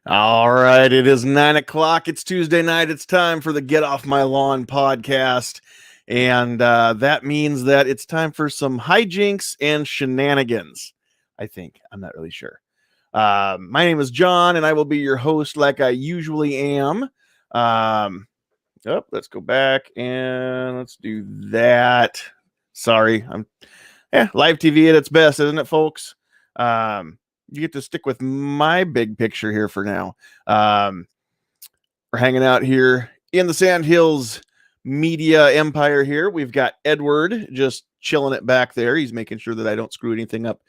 All right, it is 9:00. It's Tuesday night. It's time for the Get Off My Lawn podcast. And that means that it's time for some hijinks and shenanigans. I think. I'm not really sure. My name is John, and I will be your host like I usually am. Let's go back and let's do that. Sorry. Live TV at its best, isn't it, folks? You get to stick with my big picture here for now. We're hanging out here in the Sandhills media empire here. We've got Edward just chilling it back there. He's making sure that I don't screw anything up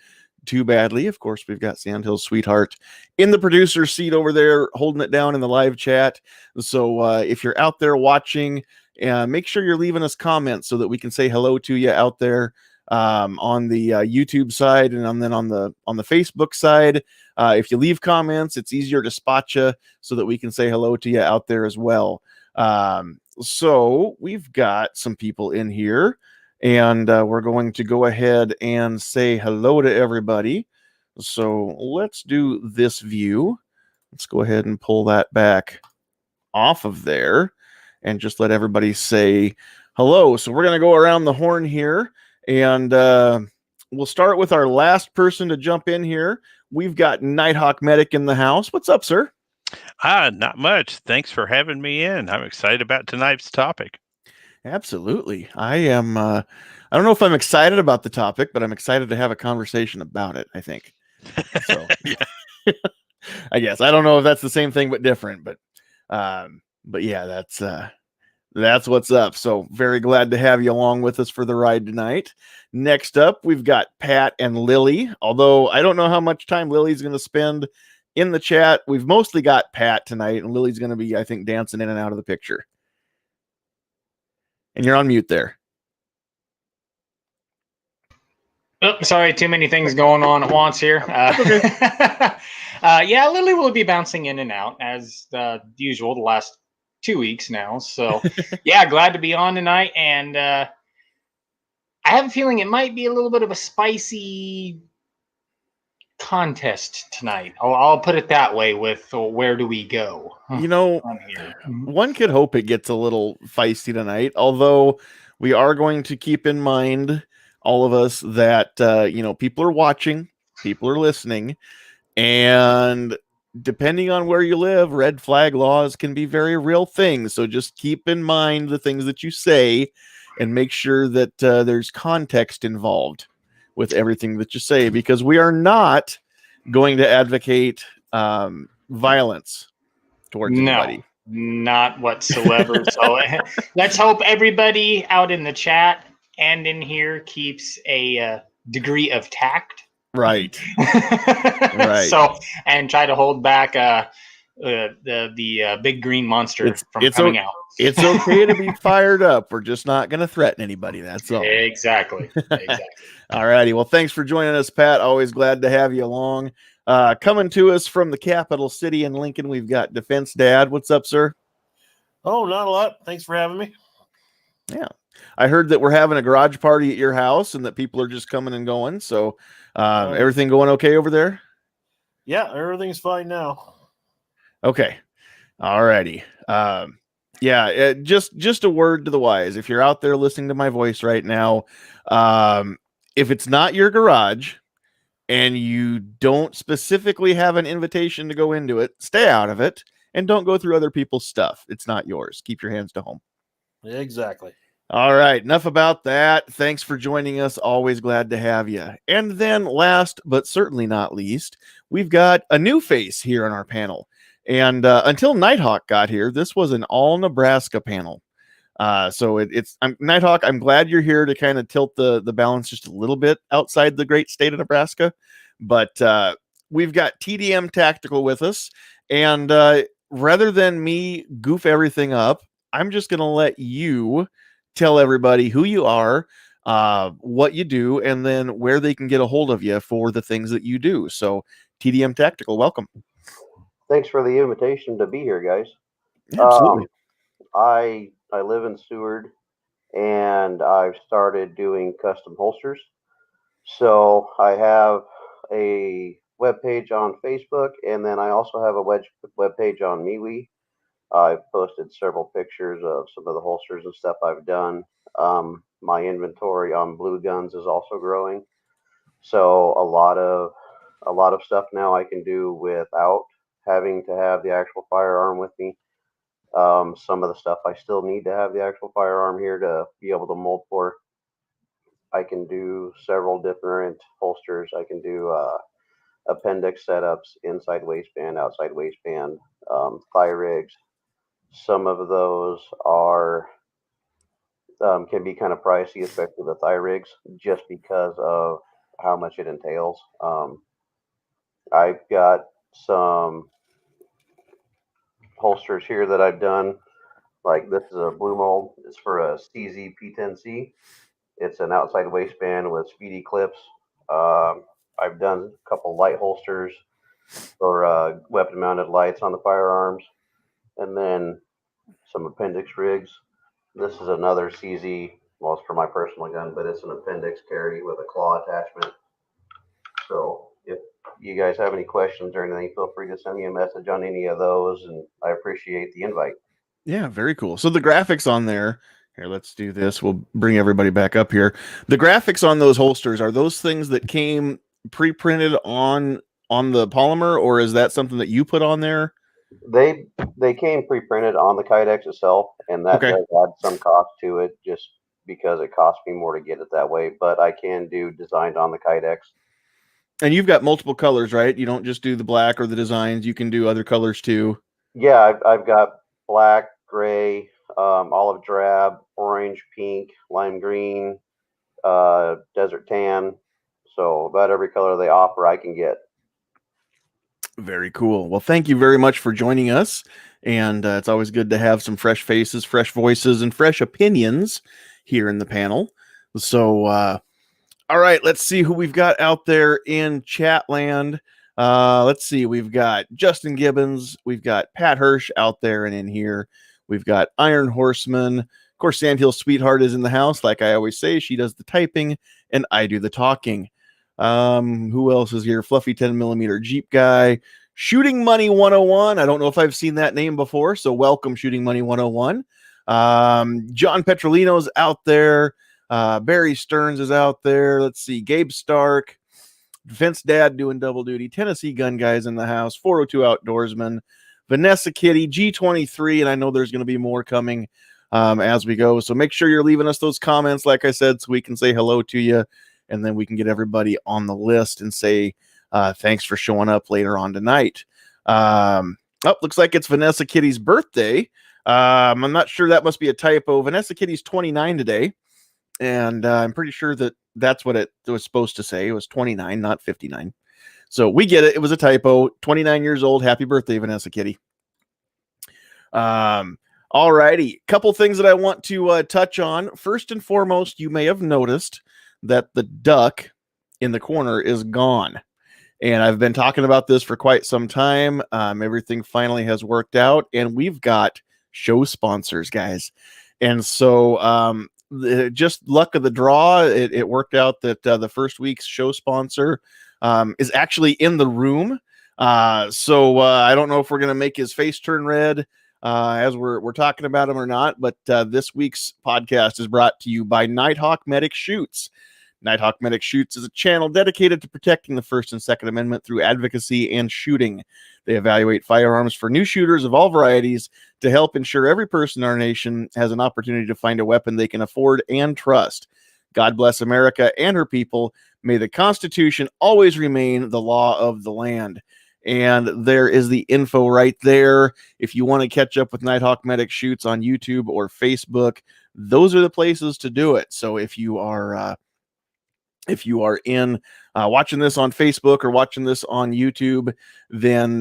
too badly. Of course, we've got Sandhills Sweetheart in the producer's seat over there, holding it down in the live chat. So if you're out there watching, make sure you're leaving us comments so that we can say hello to you out there. On the YouTube side, and then on the Facebook side. If you leave comments, it's easier to spot you so that we can say hello to you out there as well. So we've got some people in here, and we're going to go ahead and say hello to everybody. So let's do this view. Let's go ahead and pull that back off of there and just let everybody say hello. So we're going to go around the horn here. And we'll start with our last person to jump in here. We've got Nighthawk Medic in the house. What's up, sir? Not much. Thanks for having me in. I'm excited about tonight's topic. Absolutely. I am. I don't know if I'm excited about the topic, but I'm excited to have a conversation about it, I think. So, I guess. I don't know if that's the same thing, but different. But yeah, that's what's up. So very glad to have you along with us for the ride tonight. Next up, we've got Pat and Lily. Although I don't know how much time Lily's going to spend in the chat. We've mostly got Pat tonight, and Lily's going to be, I think, dancing in and out of the picture. And you're on mute there. Oh, sorry, too many things going on at once here. Okay. Yeah, Lily will be bouncing in and out as usual the last 2 weeks now. So yeah, glad to be on tonight. And I have a feeling it might be a little bit of a spicy contest tonight. I'll put it that way with where do we go? You know, one could hope it gets a little feisty tonight, although we are going to keep in mind, all of us, that, people are watching, people are listening, and depending on where you live, red flag laws can be very real things. So just keep in mind the things that you say and make sure that there's context involved with everything that you say, because we are not going to advocate violence towards anybody. Not whatsoever. So let's hope everybody out in the chat and in here keeps a degree of tact. Right. Right. So, and try to hold back the big green monster from coming out. It's okay to be fired up. We're just not going to threaten anybody. That's all. Exactly. All righty. Well, thanks for joining us, Pat. Always glad to have you along. Coming to us from the capital city in Lincoln, we've got Defense Dad. What's up, sir? Oh, not a lot. Thanks for having me. Yeah. I heard that we're having a garage party at your house and that people are just coming and going. So everything going okay over there? Yeah, everything's fine now. Okay. All righty. Just a word to the wise. If you're out there listening to my voice right now, if it's not your garage and you don't specifically have an invitation to go into it, stay out of it and don't go through other people's stuff. It's not yours. Keep your hands to home. Exactly. All right. Enough about that. Thanks for joining us. Always glad to have you. And then last, but certainly not least, we've got a new face here on our panel. And until Nighthawk got here, this was an all Nebraska panel. So Nighthawk, I'm glad you're here to kind of tilt the balance just a little bit outside the great state of Nebraska. But we've got Tdm Tactical with us. And rather than me goof everything up, I'm just going to let you tell everybody who you are, what you do, and then where they can get a hold of you for the things that you do. So Tdm Tactical, welcome. Thanks for the invitation to be here, guys. Absolutely. I live in Seward, and I've started doing custom holsters. So I have a webpage on Facebook, and then I also have a webpage on MeWe. I've posted several pictures of some of the holsters and stuff I've done. My inventory on blue guns is also growing, so a lot of stuff now I can do without having to have the actual firearm with me. Some of the stuff I still need to have the actual firearm here to be able to mold for. I can do several different holsters. I can do appendix setups, inside waistband, outside waistband, thigh rigs. Some of those are can be kind of pricey, especially the thigh rigs, just because of how much it entails. I've got some holsters here that I've done. Like this is a blue mold. It's for a CZ P10C. It's an outside waistband with speedy clips. I've done a couple light holsters for weapon mounted lights on the firearms, and then some appendix rigs. This is another CZ, well, it's for my personal gun, but it's an appendix carry with a claw attachment. So if you guys have any questions or anything, feel free to send me a message on any of those, and I appreciate the invite. Yeah, very cool. So the graphics on there, here, let's do this. We'll bring everybody back up here. The graphics on those holsters, are those things that came pre-printed on the polymer, or is that something that you put on there? They came pre-printed on the Kydex itself, and that Okay. does add some cost to it just because it costs me more to get it that way, but I can do designed on the Kydex. And you've got multiple colors, right? You don't just do the black or the designs. You can do other colors too. Yeah, I've got black, gray, olive drab, orange, pink, lime green, desert tan. So about every color they offer, I can get. Very cool. Well, thank you very much for joining us. And it's always good to have some fresh faces, fresh voices, and fresh opinions here in the panel. So, all right, let's see who we've got out there in chat land. Let's see. We've got Justin Gibbons. We've got Pat Hirsch out there and in here. We've got Iron Horseman. Of course, Sandhills Sweetheart is in the house. Like I always say, she does the typing and I do the talking. Who else is here? Fluffy 10mm Jeep guy. Shooting Money 101. I don't know if I've seen that name before, so welcome, Shooting Money 101. John Petrolino's out there. Barry Stearns is out there. Let's see. Gabe Stark. Defense Dad doing double duty. Tennessee Gun Guys in the house. 402 Outdoorsman. Vanessa Kitty. G23. And I know there's going to be more coming as we go. So make sure you're leaving us those comments, like I said, so we can say hello to you. And then we can get everybody on the list and say thanks for showing up later on tonight. Looks like it's Vanessa Kitty's birthday. I'm not sure, that must be a typo. Vanessa Kitty's 29 today. And I'm pretty sure that's what it was supposed to say. It was 29, not 59. So we get it. It was a typo. 29 years old. Happy birthday, Vanessa Kitty. All righty. Couple things that I want to touch on. First and foremost, you may have noticed that the duck in the corner is gone. And I've been talking about this for quite some time. Everything finally has worked out, and we've got show sponsors, guys. And so just luck of the draw, it worked out that the first week's show sponsor is actually in the room. So I don't know if we're going to make his face turn red as we're talking about him or not, but this week's podcast is brought to you by Nighthawk Medic Shoots. Nighthawk Medic Shoots is a channel dedicated to protecting the First and Second Amendment through advocacy and shooting. They evaluate firearms for new shooters of all varieties to help ensure every person in our nation has an opportunity to find a weapon they can afford and trust. God bless America and her people. May the Constitution always remain the law of the land. And there is the info right there. If you want to catch up with Nighthawk Medic Shoots on YouTube or Facebook, those are the places to do it. So if you are in watching this on Facebook or watching this on YouTube, then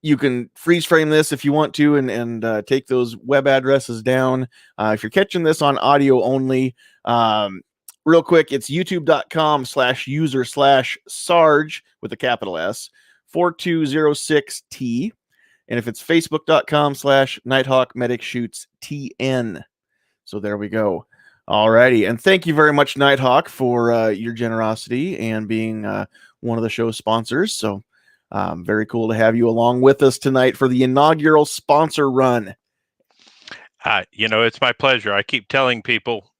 you can freeze frame this if you want to and take those web addresses down. If you're catching this on audio only, real quick, it's youtube.com/user/Sarge with a capital S 4206T. And if it's facebook.com/Nighthawk Medic Shoots TN. So there we go. Alrighty, and thank you very much, Nighthawk, for your generosity and being one of the show's sponsors. So very cool to have you along with us tonight for the inaugural sponsor run. It's my pleasure. I keep telling people,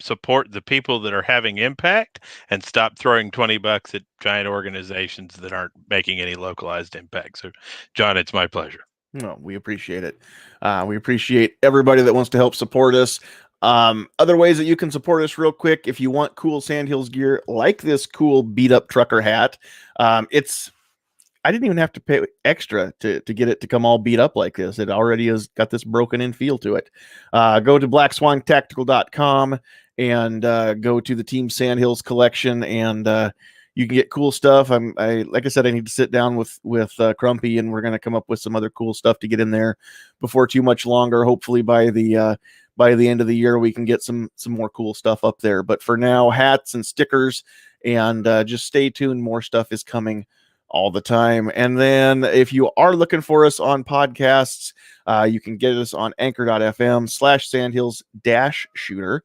support the people that are having impact and stop throwing $20 at giant organizations that aren't making any localized impact. So, John, it's my pleasure. No, we appreciate it. We appreciate everybody that wants to help support us. Other ways that you can support us real quick, if you want cool Sandhills gear like this cool beat up trucker hat, I didn't even have to pay extra to get it to come all beat up like this. It already has got this broken in feel to it. Go to blackswantactical.com and go to the Team Sandhills collection, and you can get cool stuff. Like I said, I need to sit down with Crumpy, and we're going to come up with some other cool stuff to get in there before too much longer. Hopefully by the end of the year, we can get some more cool stuff up there. But for now, hats and stickers, and just stay tuned. More stuff is coming all the time. And then if you are looking for us on podcasts, you can get us on anchor.fm/sandhills-shooter.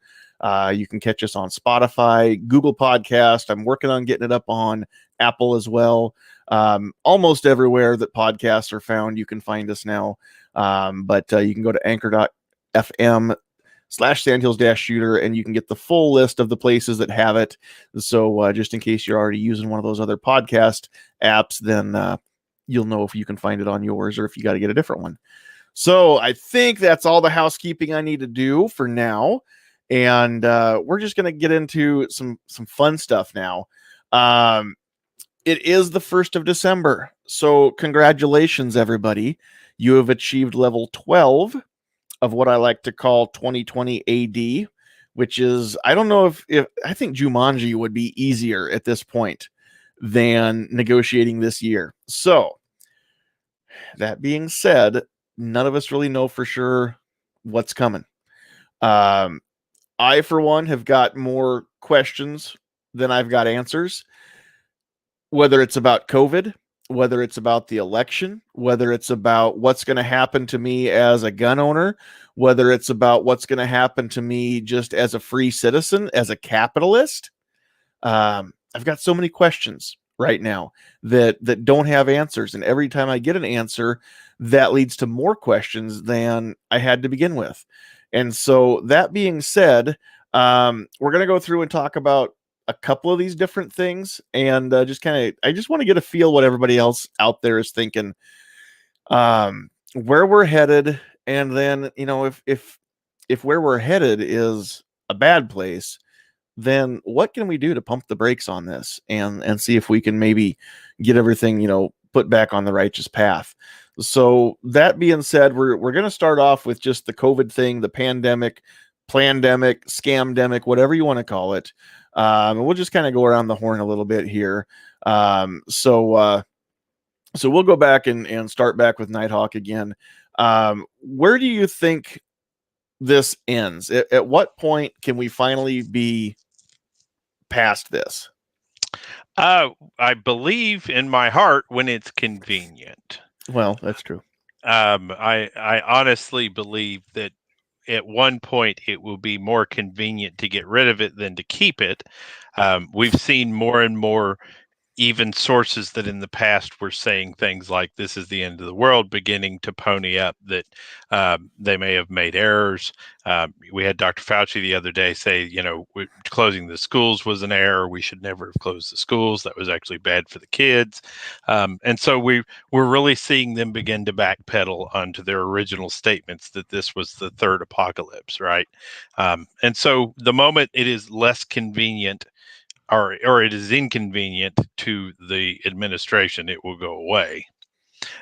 You can catch us on Spotify, Google Podcast. I'm working on getting it up on Apple as well. Almost everywhere that podcasts are found, you can find us now. But you can go to anchor.fm/sandhills-shooter, and you can get the full list of the places that have it. So just in case you're already using one of those other podcast apps, then you'll know if you can find it on yours or if you got to get a different one. So I think that's all the housekeeping I need to do for now. And we're just going to get into some fun stuff now. It is the 1st of December. So congratulations, everybody. You have achieved level 12 of what I like to call 2020 AD, which is, I don't know if I think Jumanji would be easier at this point than negotiating this year. So that being said, none of us really know for sure what's coming. I, for one, have got more questions than I've got answers, whether it's about COVID, whether it's about the election, whether it's about what's going to happen to me as a gun owner, whether it's about what's going to happen to me just as a free citizen, as a capitalist. I've got so many questions right now that don't have answers. And every time I get an answer, that leads to more questions than I had to begin with. And so that being said, we're going to go through and talk about a couple of these different things, and I just want to get a feel what everybody else out there is thinking, where we're headed. And then, if where we're headed is a bad place, then what can we do to pump the brakes on this and see if we can maybe get everything, put back on the righteous path. So that being said, we're going to start off with just the COVID thing, the pandemic, plandemic, scamdemic, whatever you want to call it. And we'll just kind of go around the horn a little bit here. So we'll go back and start back with Nighthawk again. Where do you think this ends? At what point can we finally be past this? I believe in my heart when it's convenient. Well, that's true. I honestly believe that at one point it will be more convenient to get rid of it than to keep it. We've seen more and more even sources that in the past were saying things like this is the end of the world beginning to pony up that they may have made errors. We had Dr. Fauci the other day say, closing the schools was an error. We should never have closed the schools. That was actually bad for the kids. And so we're really seeing them begin to backpedal onto their original statements that this was the third apocalypse, right? And so the moment it is less convenient or it is inconvenient to the administration, it will go away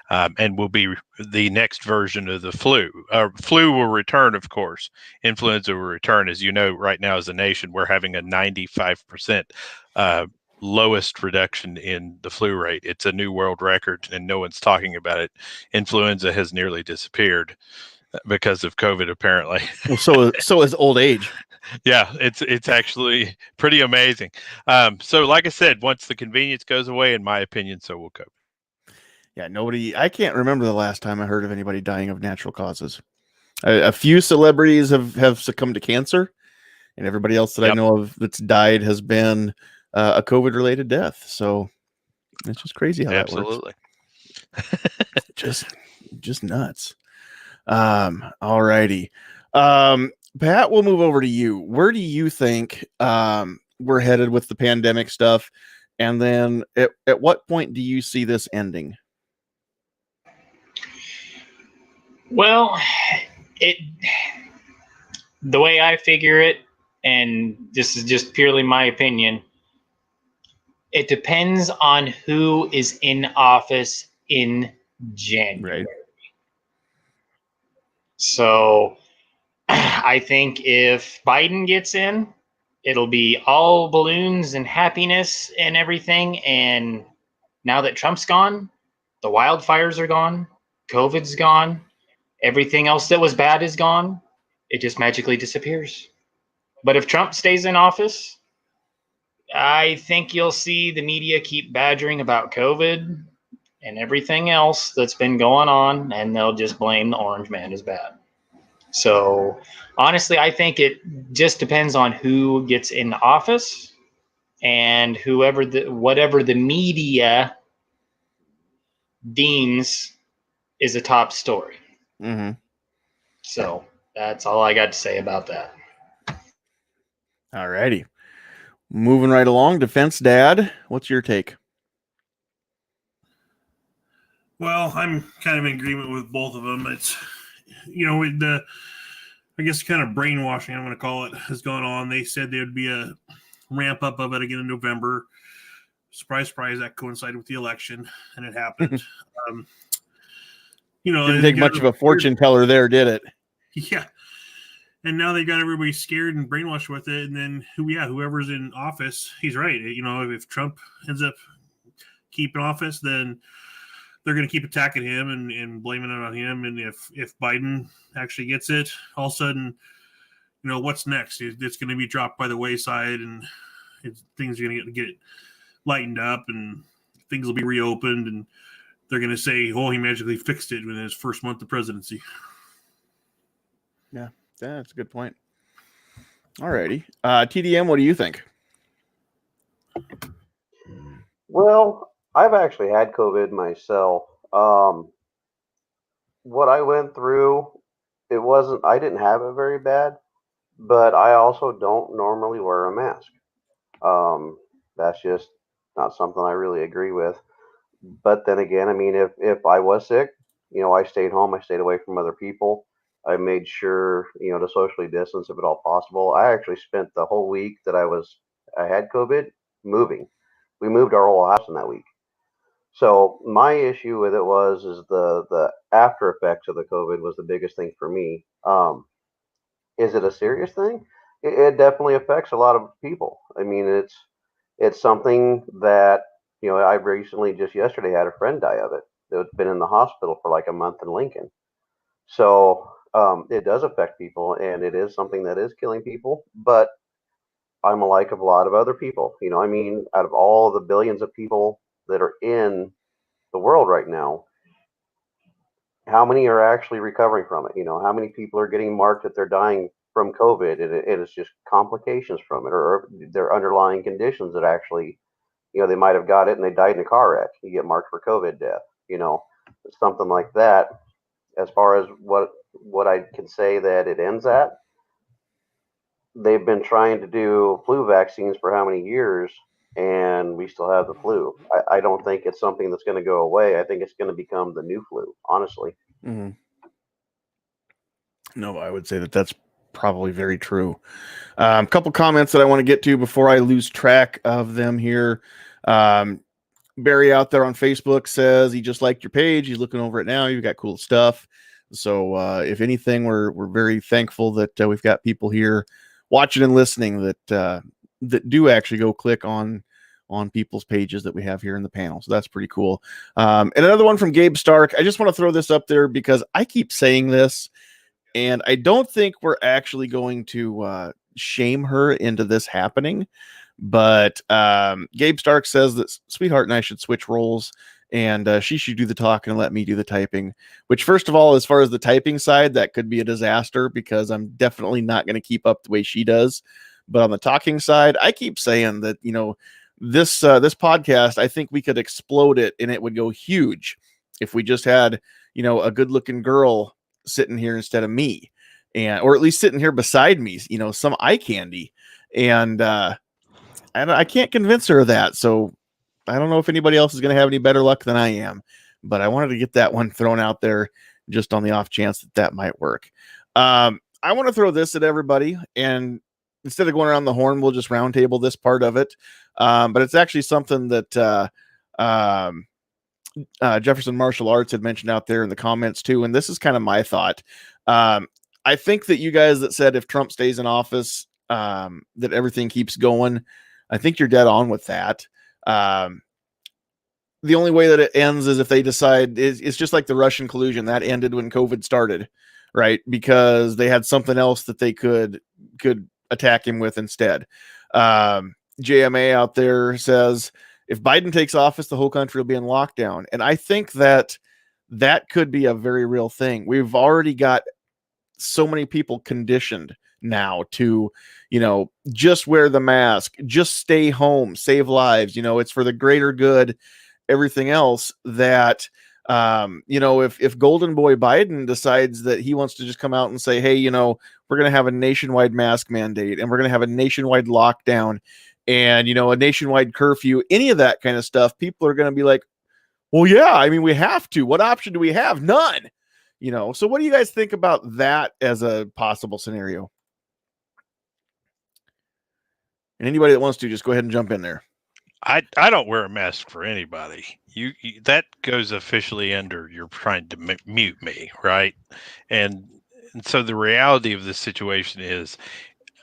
and will be the next version of the flu. Flu will return, of course. Influenza will return. As you know, right now as a nation, we're having a 95% lowest reduction in the flu rate. It's a new world record, and no one's talking about it. Influenza has nearly disappeared because of COVID, apparently. Well, so is old age. Yeah, it's actually pretty amazing. So like I said, once the convenience goes away, in my opinion, so will COVID. Yeah, I can't remember the last time I heard of anybody dying of natural causes. A few celebrities have succumbed to cancer, and everybody else that I know of that's died has been a COVID-related death. So it's just crazy how that works. Absolutely. Just nuts. All righty. Pat, we'll move over to you. Where do you think we're headed with the pandemic stuff? And then at what point do you see this ending? Well, the way I figure it, and this is just purely my opinion, it depends on who is in office in January. Right. So I think if Biden gets in, it'll be all balloons and happiness and everything. And now that Trump's gone, the wildfires are gone, COVID's gone, everything else that was bad is gone. It just magically disappears. But if Trump stays in office, I think you'll see the media keep badgering about COVID and everything else that's been going on, and they'll just blame the orange man as bad. So honestly, I think it just depends on who gets in office and whatever the media deems is a top story. Mm-hmm. So that's all I got to say about that. All righty. Moving right along, Defense Dad, what's your take? Well, I'm kind of in agreement with both of them. It's, I guess kind of brainwashing, I'm going to call it, has gone on. They said there would be a ramp up of it again in November. Surprise, surprise, that coincided with the election, and it happened. Didn't take much of a fortune teller there, did it? Yeah. And now they got everybody scared and brainwashed with it. And then, whoever's in office, he's right. If Trump ends up keeping office, then they're going to keep attacking him and blaming it on him. And if Biden actually gets it, all of a sudden, what's next? It's going to be dropped by the wayside, and things are going to get lightened up, and things will be reopened, and they're going to say, oh, he magically fixed it in his first month of presidency. Yeah, that's a good point. All righty. TDM, what do you think? Well, I've actually had COVID myself. What I went through, I didn't have it very bad, but I also don't normally wear a mask. That's just not something I really agree with. But then again, I mean, if I was sick, I stayed home, I stayed away from other people. I made sure, to socially distance if at all possible. I actually spent the whole week that I had COVID moving. We moved our whole house in that week. So my issue with it is the after effects of the COVID was the biggest thing for me. Is it a serious thing? It definitely affects a lot of people. I mean, it's something that, I recently, just yesterday, had a friend die of it. That's been in the hospital for like a month in Lincoln. So it does affect people, and it is something that is killing people. But I'm like a lot of other people. I mean, out of all the billions of people that are in the world right now, how many are actually recovering from it? How many people are getting marked that they're dying from COVID, and it's just complications from it, or their underlying conditions that actually, they might have got it and they died in a car wreck. You get marked for COVID death, something like that. As far as what I can say that it ends at, they've been trying to do flu vaccines for how many years, and we still have the flu. I don't think it's something that's going to go away. I think it's going to become the new flu, honestly. Mm-hmm. No, I would say that's probably very true. A couple comments that I want to get to before I lose track of them here. Barry out there on Facebook says he just liked your page. He's looking over it now. You've got cool stuff. So if anything, we're very thankful that we've got people here watching and listening that do actually go click on people's pages that we have here in the panel. So that's pretty cool. And another one from Gabe Stark. I just want to throw this up there because I keep saying this, and I don't think we're actually going to shame her into this happening. But Gabe Stark says that Sweetheart and I should switch roles, and she should do the talking and let me do the typing. Which, first of all, as far as the typing side, that could be a disaster because I'm definitely not going to keep up the way she does. But on the talking side, I keep saying that, this podcast, I think we could explode it and it would go huge if we just had, a good looking girl sitting here instead of me, or at least sitting here beside me, some eye candy. And I can't convince her of that. So I don't know if anybody else is going to have any better luck than I am, but I wanted to get that one thrown out there just on the off chance that might work. I want to throw this at everybody, and instead of going around the horn, we'll just roundtable this part of it. But it's actually something that Jefferson Martial Arts had mentioned out there in the comments too. And this is kind of my thought. I think that you guys that said if Trump stays in office, that everything keeps going, I think you're dead on with that. The only way that it ends is if they decide it's just like the Russian collusion that ended when COVID started, right? Because they had something else that they could attack him with instead. JMA out there says if Biden takes office, the whole country will be in lockdown. And I think that could be a very real thing. We've already got so many people conditioned now to, just wear the mask, just stay home, save lives. It's for the greater good, everything else that, if Golden Boy Biden decides that he wants to just come out and say, hey, we're going to have a nationwide mask mandate and we're going to have a nationwide lockdown and, a nationwide curfew, any of that kind of stuff, people are going to be like, well, yeah, I mean, we have to. What option do we have? None. So what do you guys think about that as a possible scenario? And anybody that wants to, just go ahead and jump in there. I don't wear a mask for anybody. You that goes officially under you're trying to mute me, right? And so the reality of the situation is,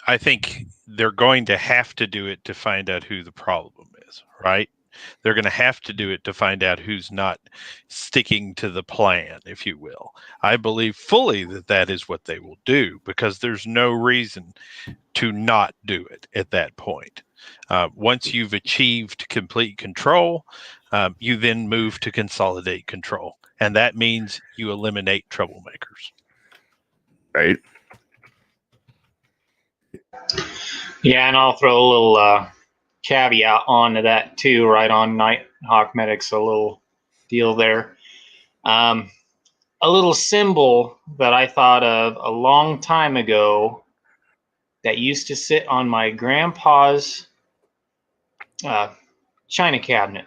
I think they're going to have to do it to find out who the problem is, right? They're going to have to do it to find out who's not sticking to the plan, if you will. I believe fully that is what they will do because there's no reason to not do it at that point. Once you've achieved complete control, you then move to consolidate control. And that means you eliminate troublemakers. Right. Yeah, and I'll throw a little caveat onto that too, right on Nighthawk Medic's a little deal there. A little symbol that I thought of a long time ago that used to sit on my grandpa's china cabinet.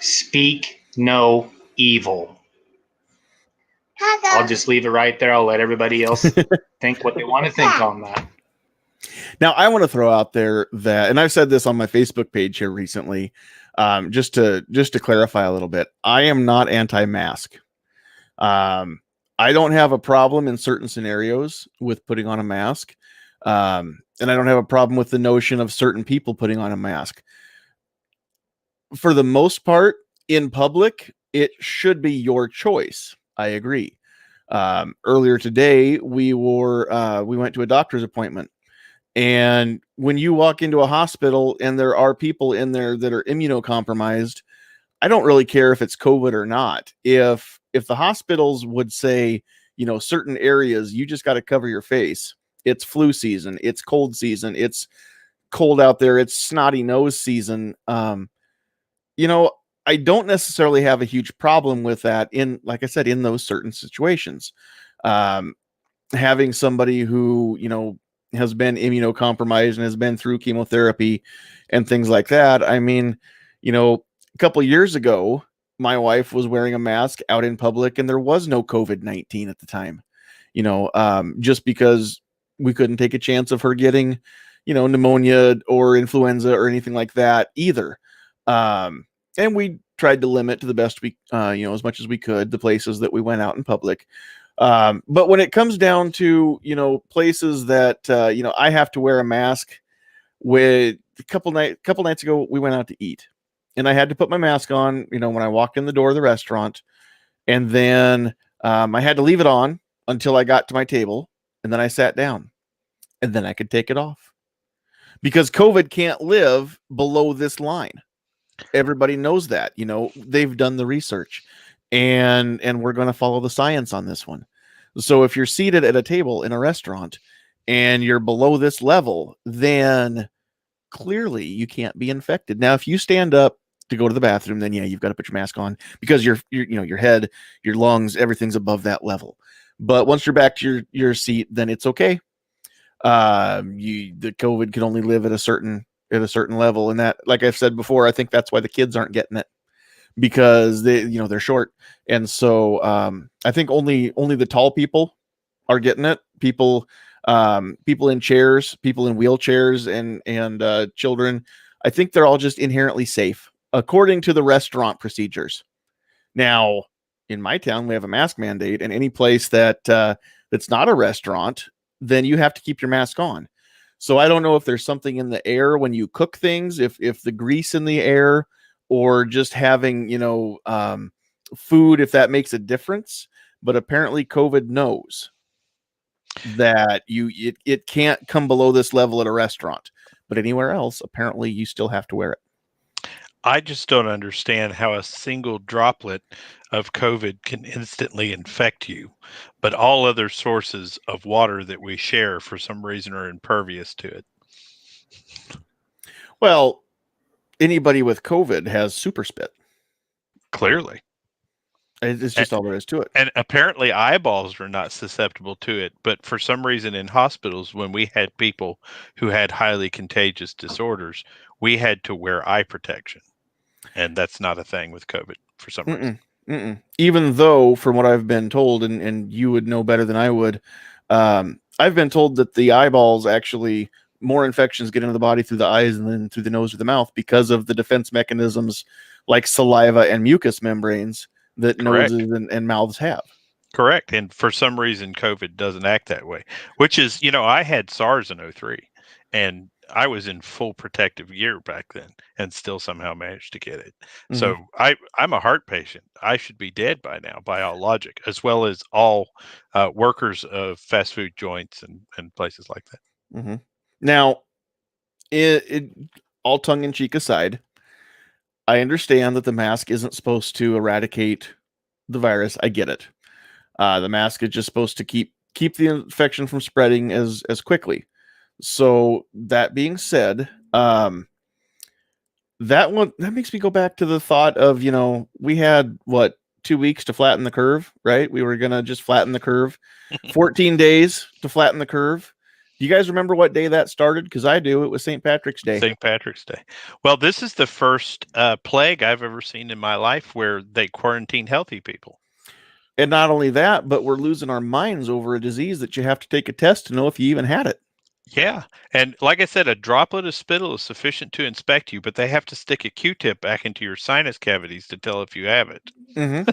Speak no evil. I'll just leave it right there. I'll let everybody else think what they want to think on that. Now, I want to throw out there that, and I've said this on my Facebook page here recently, just to clarify a little bit, I am not anti-mask. I don't have a problem in certain scenarios with putting on a mask. And I don't have a problem with the notion of certain people putting on a mask. For the most part, in public, it should be your choice. I agree. Earlier today, we went to a doctor's appointment. And when you walk into a hospital and there are people in there that are immunocompromised, I don't really care if it's COVID or not. If the hospitals would say, certain areas, you just got to cover your face. It's flu season. It's cold season. It's cold out there. It's snotty nose season. I don't necessarily have a huge problem with that like I said, in those certain situations. Having somebody who, has been immunocompromised and has been through chemotherapy and things like that. I mean, a couple of years ago, my wife was wearing a mask out in public and there was no COVID-19 at the time, just because we couldn't take a chance of her getting, pneumonia or influenza or anything like that either. And we tried to limit to the best we, as much as we could, the places that we went out in public. But when it comes down to, places that, I have to wear a mask, with a couple nights ago, we went out to eat and I had to put my mask on, when I walked in the door of the restaurant, and then, I had to leave it on until I got to my table, and then I sat down and then I could take it off because COVID can't live below this line. Everybody knows that, they've done the research. And we're going to follow the science on this one. So if you're seated at a table in a restaurant and you're below this level, then clearly you can't be infected. Now, if you stand up to go to the bathroom, then yeah, you've got to put your mask on because your your head, your lungs, everything's above that level. But once you're back to your seat, then it's okay. The COVID can only live at a certain level, and that, like I've said before, I think that's why the kids aren't getting it, because they're short, and so I think only the tall people are getting it. People in chairs, people in wheelchairs, and children, I think they're all just inherently safe according to the restaurant procedures. Now, in my town, we have a mask mandate, and any place that's not a restaurant, then you have to keep your mask on. So I don't know if there's something in the air when you cook things, if the grease in the air, or just having food, if that makes a difference. But apparently COVID knows that it can't come below this level at a restaurant, but anywhere else, apparently you still have to wear it. I just don't understand how a single droplet of COVID can instantly infect you, but all other sources of water that we share for some reason are impervious to it. Well, anybody with COVID has super spit. Clearly. It's just all there is to it. And apparently eyeballs are not susceptible to it, but for some reason in hospitals, when we had people who had highly contagious disorders, we had to wear eye protection. And that's not a thing with COVID for some reason. Even though, from what I've been told, and you would know better than I would, I've been told that the eyeballs actually, more infections get into the body through the eyes and then through the nose or the mouth because of the defense mechanisms like saliva and mucous membranes that Correct. noses and mouths have. Correct. And for some reason, COVID doesn't act that way, which is, I had SARS in 2003, and I was in full protective gear back then and still somehow managed to get it. Mm-hmm. So I'm a heart patient. I should be dead by now, by all logic, as well as all workers of fast food joints and places like that. Mm-hmm. Now, it all tongue in cheek aside, I understand that the mask isn't supposed to eradicate the virus. I get it. The mask is just supposed to keep the infection from spreading as quickly. So that being said, that makes me go back to the thought of, we had 2 weeks to flatten the curve, right? We were going to just flatten the curve, 14 days to flatten the curve. Do you guys remember what day that started? Because I do. It was St. Patrick's Day. St. Patrick's Day. Well, this is the first plague I've ever seen in my life where they quarantine healthy people. And not only that, but we're losing our minds over a disease that you have to take a test to know if you even had it. Yeah. And like I said, a droplet of spittle is sufficient to inspect you, but they have to stick a Q-tip back into your sinus cavities to tell if you have it. Mm-hmm.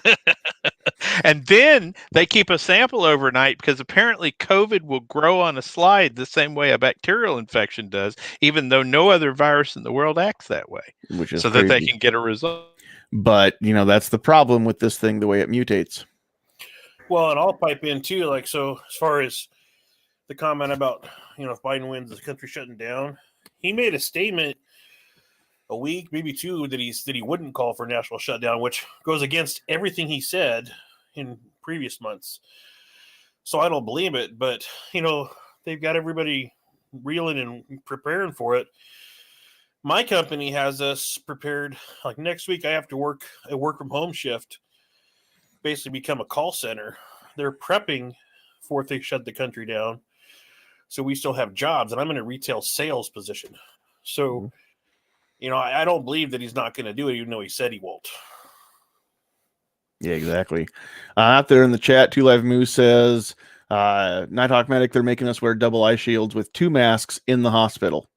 And then they keep a sample overnight because apparently COVID will grow on a slide the same way a bacterial infection does, even though no other virus in the world acts that way. Which is so crazy. That they can get a result. But, that's the problem with this thing, the way it mutates. Well, and I'll pipe in too, so as far as the comment about, if Biden wins, the country shutting down, he made a statement a week, maybe two, that he wouldn't call for a national shutdown, which goes against everything he said in previous months. So I don't believe it, but they've got everybody reeling and preparing for it. My company has us prepared. Like next week, I have to work a work from home shift, basically become a call center. They're prepping for if they shut the country down. So we still have jobs, and I'm in a retail sales position. So, I don't believe that he's not going to do it, even though he said he won't. Yeah, exactly. Out there in the chat, 2 Live Moose says, Nighthawk Medic, they're making us wear double eye shields with 2 masks in the hospital.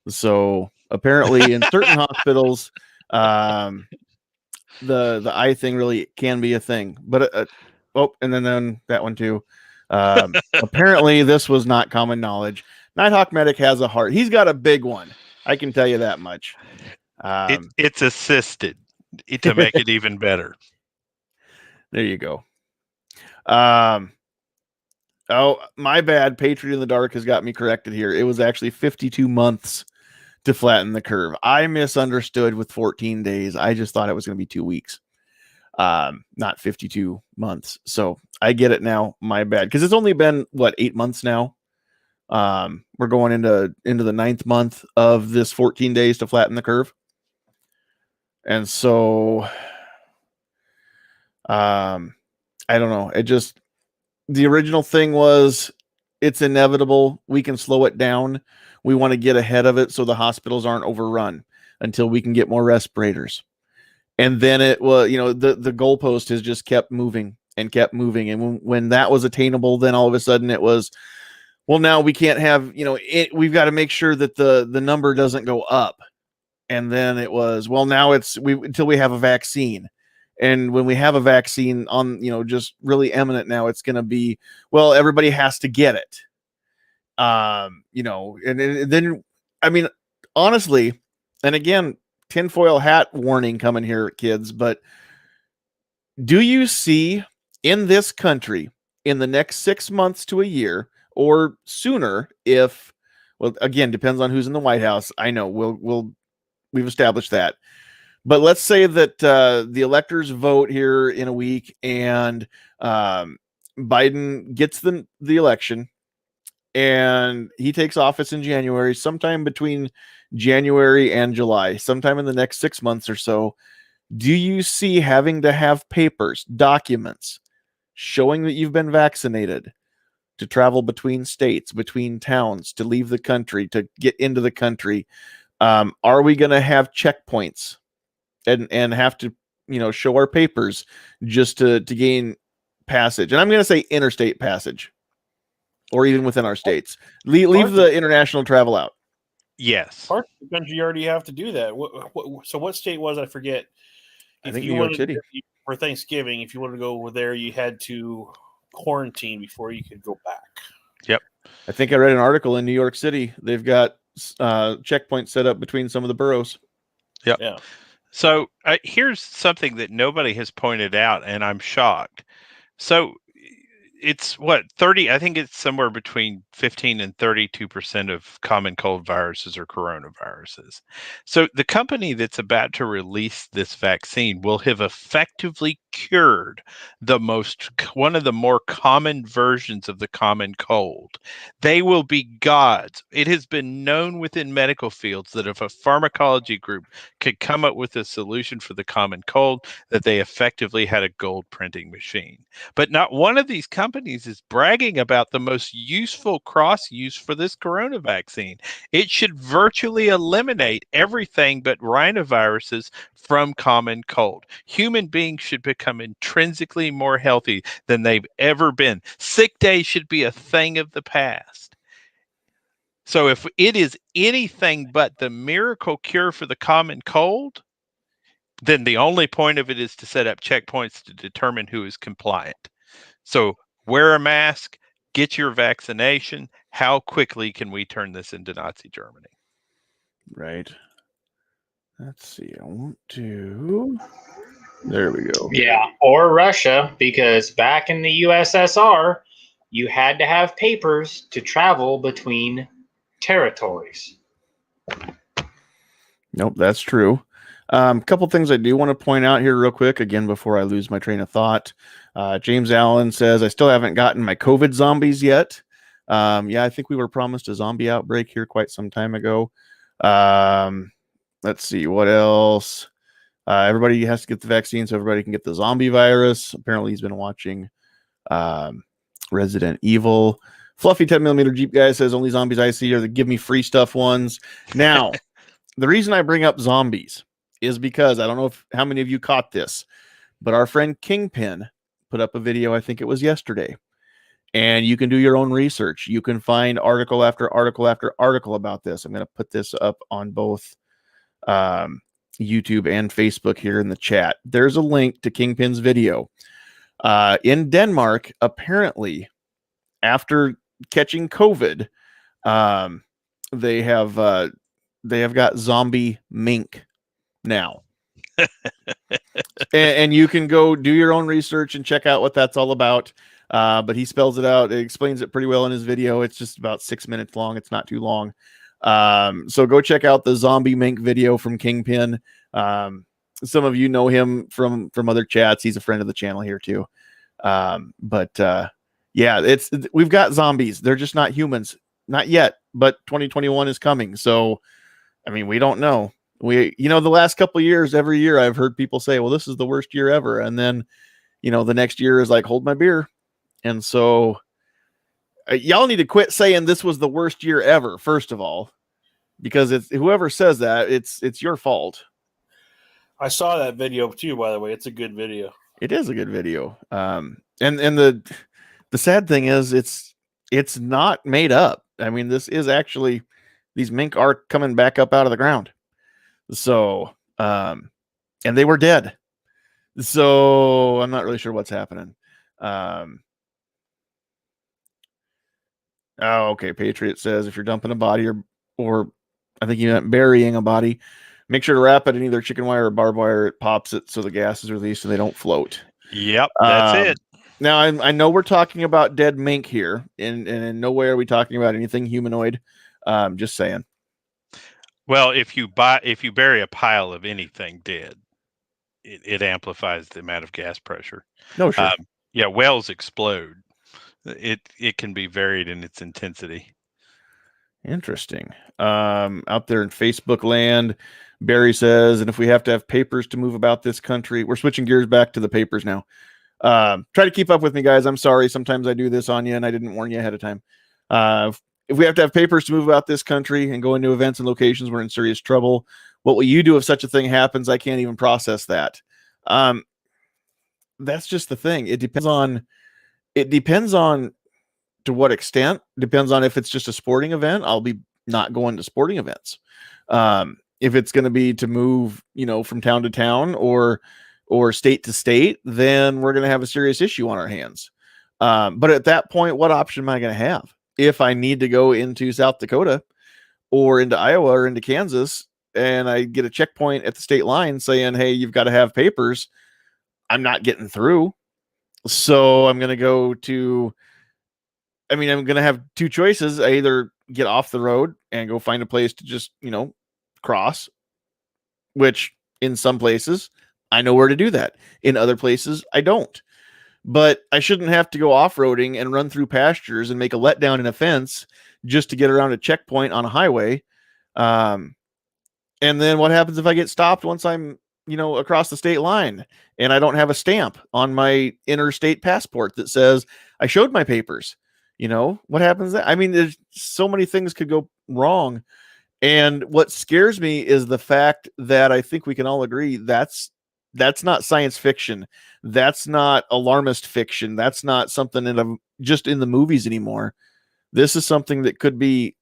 So apparently in certain hospitals, the eye thing really can be a thing. But, and then that one too. Apparently this was not common knowledge. Nighthawk Medic has a heart. He's got a big one. I can tell you that much. It's assisted to make it even better. There you go. Oh, my bad. Patriot in the Dark has got me corrected here. It was actually 52 months to flatten the curve. I misunderstood with 14 days. I just thought it was going to be 2 weeks. Not 52 months. So I get it now. My bad. Because it's only been 8 months now We're going into the 9th month of this 14 days to flatten the curve. And so, I don't know. The original thing was it's inevitable. We can slow it down. We want to get ahead of it so the hospitals aren't overrun until we can get more respirators. And then it was, the goalpost has just kept moving and kept moving. And when that was attainable, then all of a sudden it was, well, now we can't have, we've got to make sure that the number doesn't go up. And then it was, well, now until we have a vaccine. And when we have a vaccine on, just really imminent now, it's going to be, well, everybody has to get it. And then, I mean, honestly, and again, tinfoil hat warning coming here, kids, but do you see in this country in the next 6 months to a year or sooner, well, again, depends on who's in the White House. I know we've established that. But let's say that the electors vote here in a week and Biden gets the election and he takes office in January, sometime between January and July, sometime in the next 6 months or so. Do you see having to have papers, documents showing that you've been vaccinated to travel between states, between towns, to leave the country, to get into the country? Are we going to have checkpoints and have to, show our papers just to gain passage? And I'm going to say interstate passage, or even within our states. Leave the international travel out. Yes. Parts of the country you already have to do that. So what state was I forget? I think New York City. For Thanksgiving, if you wanted to go over there, you had to quarantine before you could go back. Yep. I think I read an article in New York City. They've got checkpoints set up between some of the boroughs. Yep. Yeah. So here's something that nobody has pointed out, and I'm shocked. So it's 30, I think it's somewhere between 15 and 32% of common cold viruses are coronaviruses. So the company that's about to release this vaccine will have effectively cured one of the more common versions of the common cold. They will be gods. It has been known within medical fields that if a pharmacology group could come up with a solution for the common cold, that they effectively had a gold printing machine. But not one of these companies is bragging about the most useful cross use for this corona vaccine. It should virtually eliminate everything but rhinoviruses from common cold. Human beings should become intrinsically more healthy than they've ever been. Sick days should be a thing of the past. So if it is anything but the miracle cure for the common cold, then the only point of it is to set up checkpoints to determine who is compliant. So wear a mask, get your vaccination. How quickly can we turn this into Nazi Germany? Right. Let's see. I want to. There we go. Yeah, or Russia, because back in the USSR, you had to have papers to travel between territories. Nope, that's true. A couple things I do want to point out here real quick, again, before I lose my train of thought. James Allen says, I still haven't gotten my COVID zombies yet. Yeah, I think we were promised a zombie outbreak here quite some time ago. Let's see, what else? Everybody has to get the vaccine so everybody can get the zombie virus. Apparently he's been watching Resident Evil. Fluffy 10mm Jeep guy says, only zombies I see are the give me free stuff ones. Now, the reason I bring up zombies is because I don't know how many of you caught this, but our friend Kingpin put up a video, I think it was yesterday, and you can do your own research. You can find article after article after article about this. I'm going to put this up on both YouTube and Facebook here in the chat. There's a link to Kingpin's video. In Denmark, apparently, after catching COVID, they have got zombie mink now. and you can go do your own research and check out what that's all about. But he spells it out. It explains it pretty well in his video. It's just about 6 minutes long. It's not too long. So go check out the zombie mink video from Kingpin. Some of you know him from other chats. He's a friend of the channel here too. Yeah, we've got zombies. They're just not humans. not yet, but 2021 is coming. So, I mean, we don't know. The last couple of years, every year I've heard people say, well, this is the worst year ever. And then, the next year is like, hold my beer. And so y'all need to quit saying this was the worst year ever, first of all, because it's whoever says that, it's your fault. I saw that video too, by the way. It's a good video. It is a good video. And the sad thing is it's not made up. I mean, this is actually, these mink are coming back up out of the ground. So, and they were dead. So I'm not really sure what's happening. Oh, okay. Patriot says if you're dumping a body or I think you meant burying a body, make sure to wrap it in either chicken wire or barbed wire. It pops it so the gas is released and they don't float. Yep, that's it. Now I know we're talking about dead mink here, and in no way are we talking about anything humanoid. Just saying. Well, if you bury a pile of anything dead, it amplifies the amount of gas pressure. No, sure. Yeah, whales explode. It can be varied in its intensity. Interesting. Out there in Facebook land, Barry says, and if we have to have papers to move about this country, we're switching gears back to the papers now. Try to keep up with me, guys. I'm sorry. Sometimes I do this on you and I didn't warn you ahead of time. If we have to have papers to move about this country and go into events and locations, we're in serious trouble. What will you do if such a thing happens? I can't even process that. That's just the thing. It depends on to what extent. Depends on if it's just a sporting event. I'll be not going to sporting events. If it's going to be to move, from town to town or state to state, then we're going to have a serious issue on our hands. But at that point, what option am I going to have? If I need to go into South Dakota or into Iowa or into Kansas and I get a checkpoint at the state line saying, hey, you've got to have papers, I'm not getting through. So I'm going to I'm going to have two choices. I either get off the road and go find a place to just, cross, which in some places I know where to do that. In other places, I don't. But I shouldn't have to go off-roading and run through pastures and make a letdown in a fence just to get around a checkpoint on a highway. And then what happens if I get stopped once I'm, across the state line and I don't have a stamp on my interstate passport that says I showed my papers? What happens then? I mean, there's so many things could go wrong. And what scares me is the fact that I think we can all agree that's not science fiction. That's not alarmist fiction. That's not something just in the movies anymore. This is something that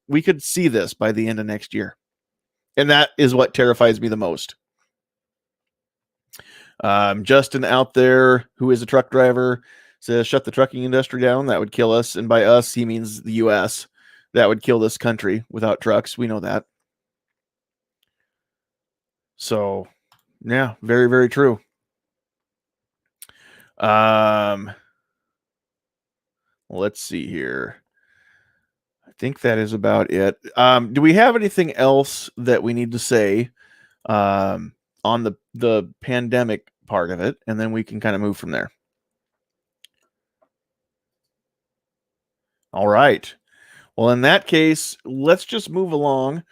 we could see this by the end of next year. And that is what terrifies me the most. Justin out there, who is a truck driver, says, shut the trucking industry down. That would kill us. And by us, he means the U.S. That would kill this country without trucks. We know that. So, yeah, very, very true. Let's see here. I think that is about it. Do we have anything else that we need to say on the pandemic part of it? And then we can kind of move from there. All right. Well, in that case, let's just move along.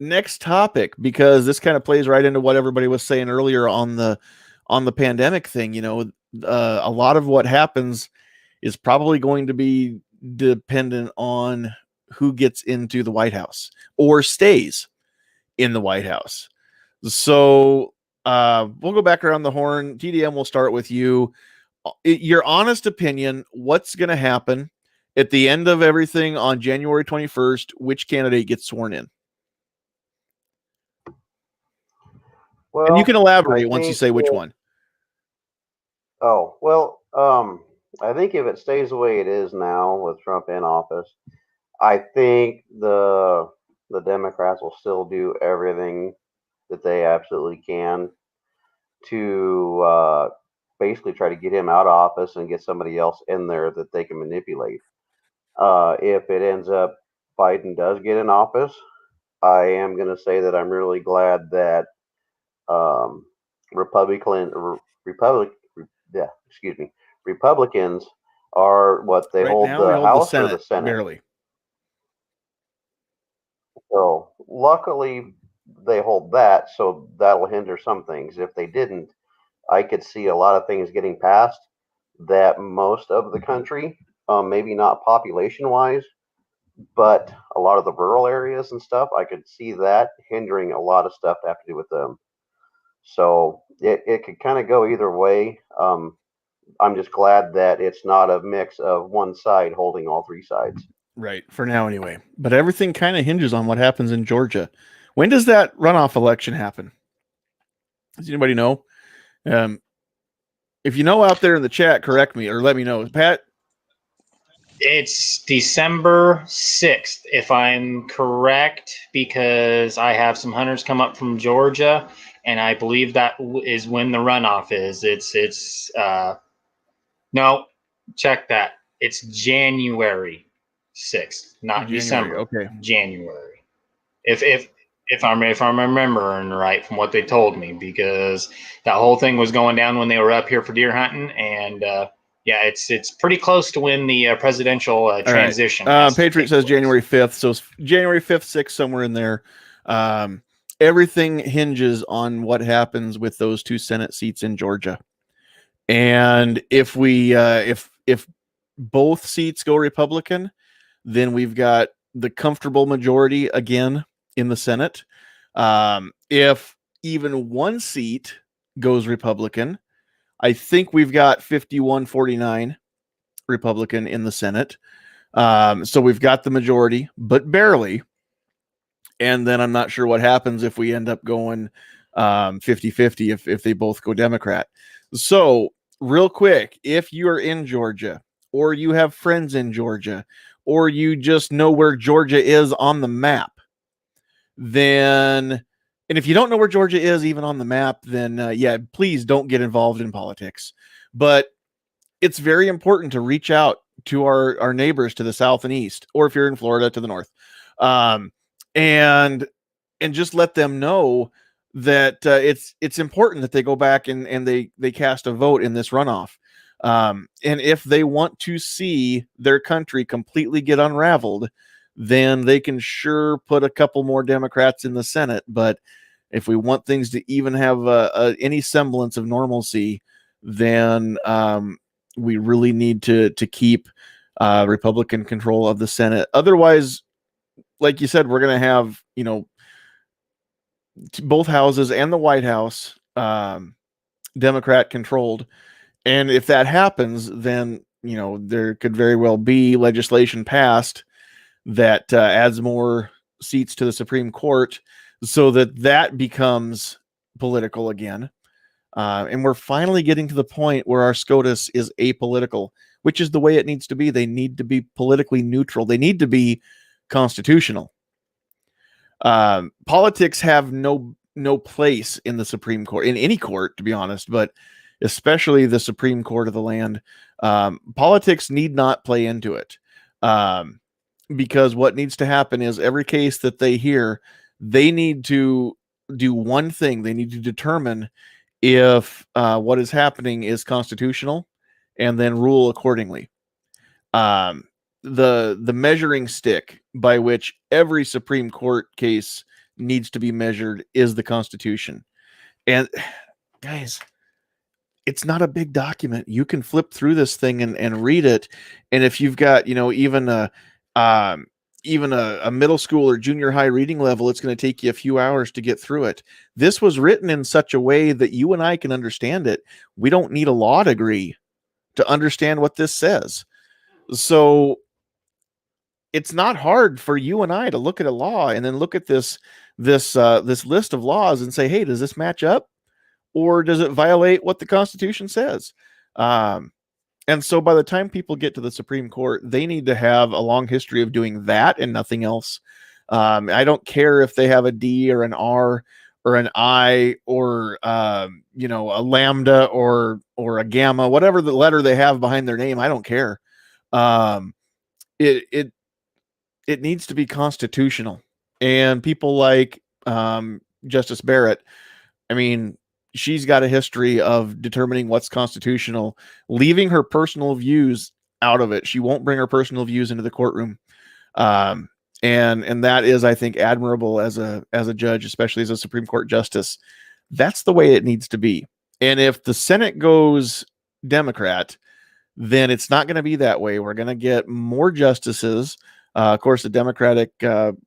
Next topic, because this kind of plays right into what everybody was saying earlier on the pandemic thing. A lot of what happens is probably going to be dependent on who gets into the White House or stays in the White House. So we'll go back around the horn. TDM, we'll start with you. Your honest opinion, what's going to happen at the end of everything on January 21st? Which candidate gets sworn in? Well, and you can elaborate once you say which one. Oh, well, I think if it stays the way it is now with Trump in office, I think the Democrats will still do everything that they absolutely can to basically try to get him out of office and get somebody else in there that they can manipulate. If it ends up Biden does get in office, I am going to say that I'm really glad that Republicans are what they Right hold now, the we hold House the Senate, or the Senate. barely. So luckily they hold that, so that'll hinder some things. If they didn't, I could see a lot of things getting passed that most of the country, maybe not population wise, but a lot of the rural areas and stuff, I could see that hindering a lot of stuff to have to do with them. So it could kind of go either way. I'm just glad that it's not a mix of one side holding all three sides. Right, for now anyway. But everything kind of hinges on what happens in Georgia. When does that runoff election happen? Does anybody know? If you know out there in the chat, correct me or let me know. Pat? It's December 6th, if I'm correct, because I have some hunters come up from Georgia, and I believe that is when the runoff is. No, check that. It's January 6th, not January, December. okay. January. If I'm remembering right from what they told me, because that whole thing was going down when they were up here for deer hunting, and yeah, it's pretty close to when the presidential transition. Right. Patriot says January 5th, so it's January 5th, 6th, somewhere in there. Everything hinges on what happens with those 2 Senate seats in Georgia. And if we if both seats go Republican, then we've got the comfortable majority again in the Senate. If even one seat goes Republican, I think we've got 51-49 Republican in the Senate. So we've got the majority, but barely. And then I'm not sure what happens if we end up going 50-50 if they both go Democrat. So real quick, if you're in Georgia or you have friends in Georgia or you just know where Georgia is on the map, then, and if you don't know where Georgia is even on the map, then yeah, please don't get involved in politics. But it's very important to reach out to our neighbors to the south and east, or if you're in Florida, to the north, and just let them know that it's important that they go back and they cast a vote in this runoff. And if they want to see their country completely get unraveled, then they can sure put a couple more Democrats in the Senate. But if we want things to even have any semblance of normalcy, then we really need to keep Republican control of the Senate. Otherwise, like you said, we're going to have, both houses and the White House Democrat controlled. And if that happens, then, there could very well be legislation passed that adds more seats to the Supreme Court so that becomes political again. And we're finally getting to the point where our SCOTUS is apolitical, which is the way it needs to be. They need to be politically neutral. They need to be constitutional. Politics have no place in the Supreme Court, in any court, to be honest, but especially the Supreme Court of the land. Politics need not play into it. Because what needs to happen is every case that they hear, they need to do one thing. They need to determine if what is happening is constitutional and then rule accordingly. The measuring stick by which every Supreme Court case needs to be measured is the Constitution. And guys, it's not a big document. You can flip through this thing and read it. And if you've got, even a middle school or junior high reading level, it's going to take you a few hours to get through it. This was written in such a way that you and I can understand it. We don't need a law degree to understand what this says. So it's not hard for you and I to look at a law and then look at this list of laws and say, hey, does this match up? Or does it violate what the Constitution says? And so by the time people get to the Supreme Court, they need to have a long history of doing that and nothing else. I don't care if they have a D or an R or an I or, a lambda or a gamma, whatever the letter they have behind their name. I don't care. It needs to be constitutional. And people like Justice Barrett, I mean, she's got a history of determining what's constitutional, leaving her personal views out of it. She won't bring her personal views into the courtroom. And that is, I think, admirable as a judge, especially as a Supreme Court justice. That's the way it needs to be. And if the Senate goes Democrat, then it's not going to be that way. We're going to get more justices. Of course, the Democratic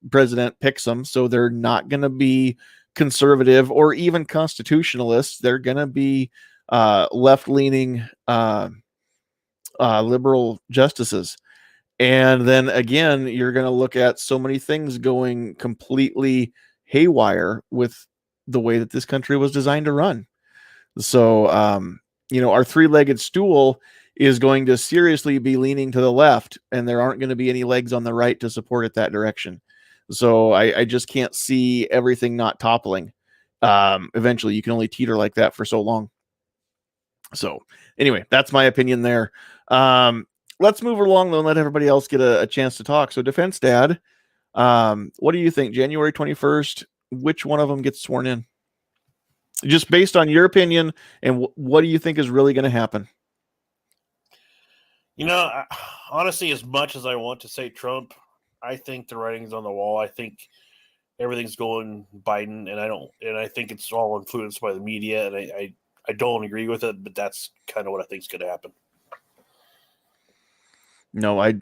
president picks them, so they're not going to be conservative or even constitutionalists. They're going to be left-leaning liberal justices. And then again, you're going to look at so many things going completely haywire with the way that this country was designed to run. So, our three-legged stool is going to seriously be leaning to the left, and there aren't going to be any legs on the right to support it that direction. So I just can't see everything not toppling. Eventually, you can only teeter like that for so long. So anyway, that's my opinion there. Let's move along though and let everybody else get a chance to talk. So Defense Dad, what do you think? January 21st, which one of them gets sworn in? Just based on your opinion, and what do you think is really going to happen? Honestly, as much as I want to say Trump, I think the writing's on the wall. I think everything's going Biden, and I think it's all influenced by the media, and I don't agree with it, but that's kind of what I think is going to happen. No, I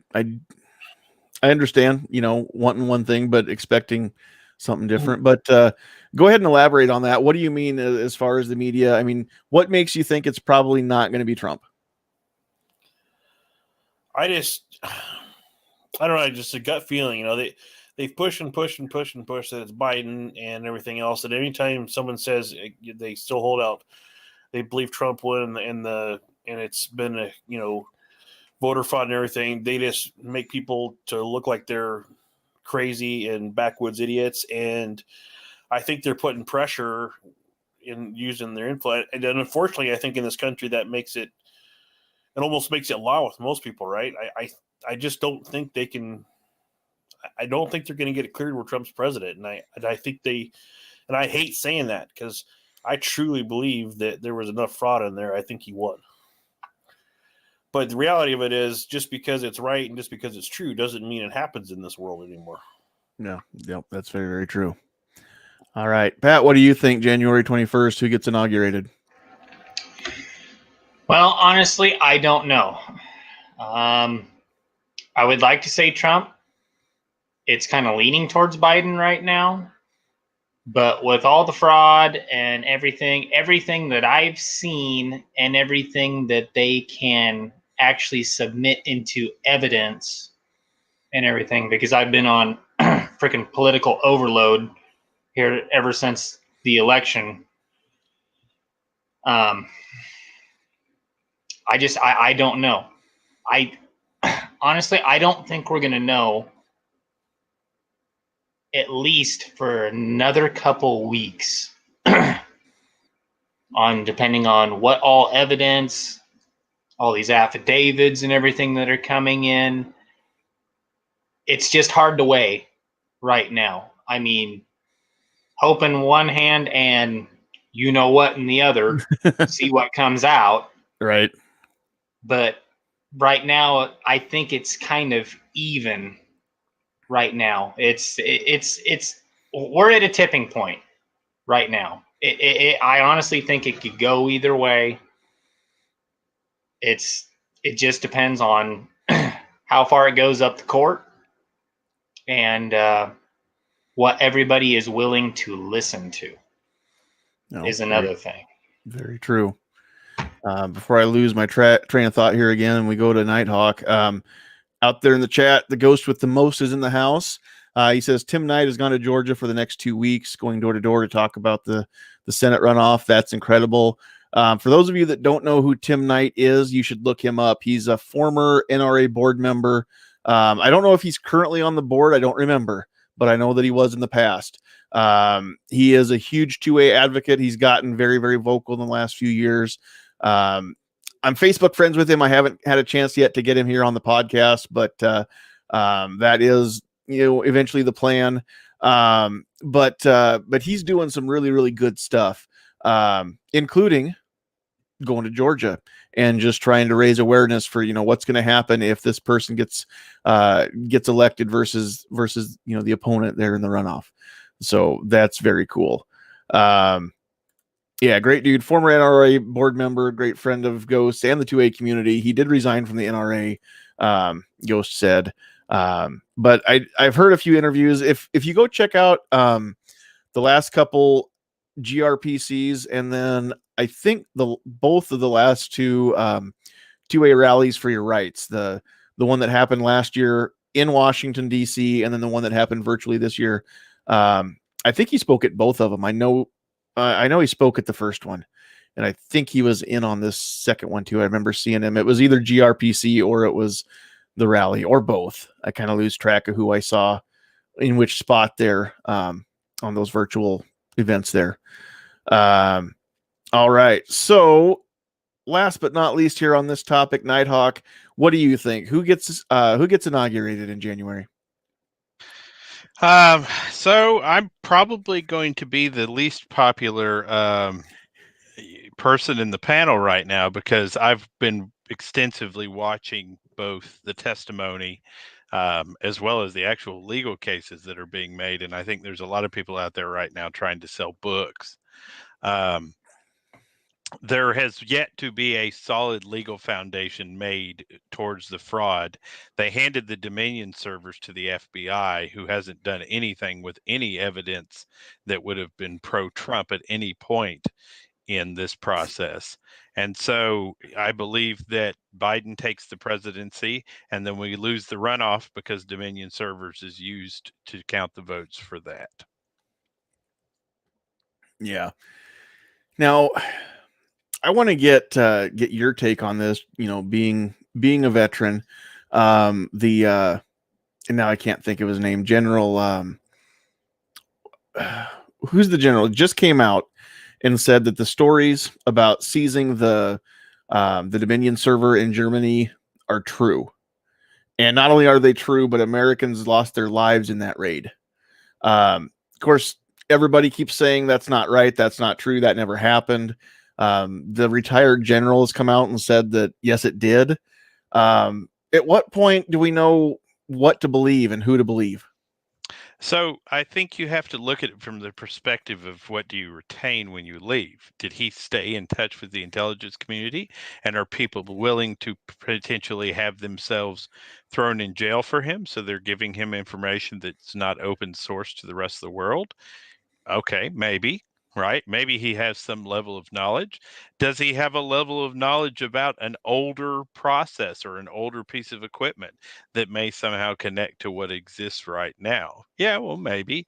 understand, wanting one thing, but expecting something different. But go ahead and elaborate on that. What do you mean as far as the media? I mean, what makes you think it's probably not going to be Trump? I don't know. Just a gut feeling, they've pushed and pushed and pushed and pushed that it's Biden and everything else. And anytime someone says they still hold out, they believe Trump won and it's been a, voter fraud and everything, they just make people to look like they're crazy and backwoods idiots. And I think they're putting pressure in using their influence. And then unfortunately, I think in this country that it almost makes it law with most people, right? I just don't think they can. I don't think they're going to get it cleared where Trump's president. And I think and I hate saying that because I truly believe that there was enough fraud in there. I think he won. But the reality of it is just because it's right and just because it's true doesn't mean it happens in this world anymore. No, yep, that's very, very true. All right, Pat, what do you think January 21st, who gets inaugurated? Well, honestly, I don't know. I would like to say Trump. It's kind of leaning towards Biden right now. But with all the fraud and everything that I've seen and everything that they can actually submit into evidence and everything, because I've been on freaking political overload here ever since the election. I don't know. Honestly, I don't think we're going to know at least for another couple weeks depending on what all evidence, all these affidavits and everything that are coming in. It's just hard to weigh right now. I mean, hope in one hand and you know what in the other, see what comes out. Right. But right now, I think it's kind of even right now. We're at a tipping point right now. I honestly think it could go either way. It just depends on how far it goes up the court and what everybody is willing to listen to is another thing. Very true. Before I lose my train of thought here again, and we go to Nighthawk. Out there in the chat, the ghost with the most is in the house. He says Tim Knight has gone to Georgia for the next 2 weeks, going door to door to talk about the Senate runoff. That's incredible. For those of you that don't know who Tim Knight is, you should look him up. He's a former NRA board member. I don't know if he's currently on the board. I don't remember, but I know that he was in the past. He is a huge 2A advocate. He's gotten very, very vocal in the last few years. I'm Facebook friends with him. I haven't had a chance yet to get him here on the podcast, but that is, eventually the plan. But he's doing some really, really good stuff, including going to Georgia and just trying to raise awareness for, what's going to happen if this person gets elected versus the opponent there in the runoff. So that's very cool. Yeah, great dude, former NRA board member, great friend of Ghost and the 2A community. He did resign from the NRA, Ghost said. But I've heard a few interviews. If you go check out the last couple GRPCs, and then I think both of the last two 2A rallies for your rights, the one that happened last year in Washington, D.C., and then the one that happened virtually this year. I think he spoke at both of them. I know he spoke at the first one, and I think he was in on this second one too. I remember seeing him. It was either GRPC or it was the rally, or both. I kind of lose track of who I saw in which spot there on those virtual events there. All right. So last but not least here on this topic, Nighthawk, what do you think? Who gets inaugurated in January? So I'm probably going to be the least popular person in the panel right now, because I've been extensively watching both the testimony as well as the actual legal cases that are being made. And I think there's a lot of people out there right now trying to sell books. There has yet to be a solid legal foundation made towards the fraud. They handed the Dominion servers to the FBI, who hasn't done anything with any evidence that would have been pro-Trump at any point in this process. And so I believe that Biden takes the presidency, and then we lose the runoff because Dominion servers is used to count the votes for that. Yeah. Now, I want to get your take on this, being a veteran. And now I can't think of his name. General, who's the general? Just came out and said that the stories about seizing the Dominion server in Germany are true. And not only are they true, but Americans lost their lives in that raid. Of course, everybody keeps saying that's not right. That's not true. That never happened. The retired general has come out and said that, yes, it did. At what point do we know what to believe and who to believe? So I think you have to look at it from the perspective of what do you retain when you leave? Did he stay in touch with the intelligence community? And are people willing to potentially have themselves thrown in jail for him? So they're giving him information that's not open source to the rest of the world? Okay, maybe, right? Maybe he has some level of knowledge. Does he have a level of knowledge about an older process or an older piece of equipment that may somehow connect to what exists right now? Yeah, well, maybe.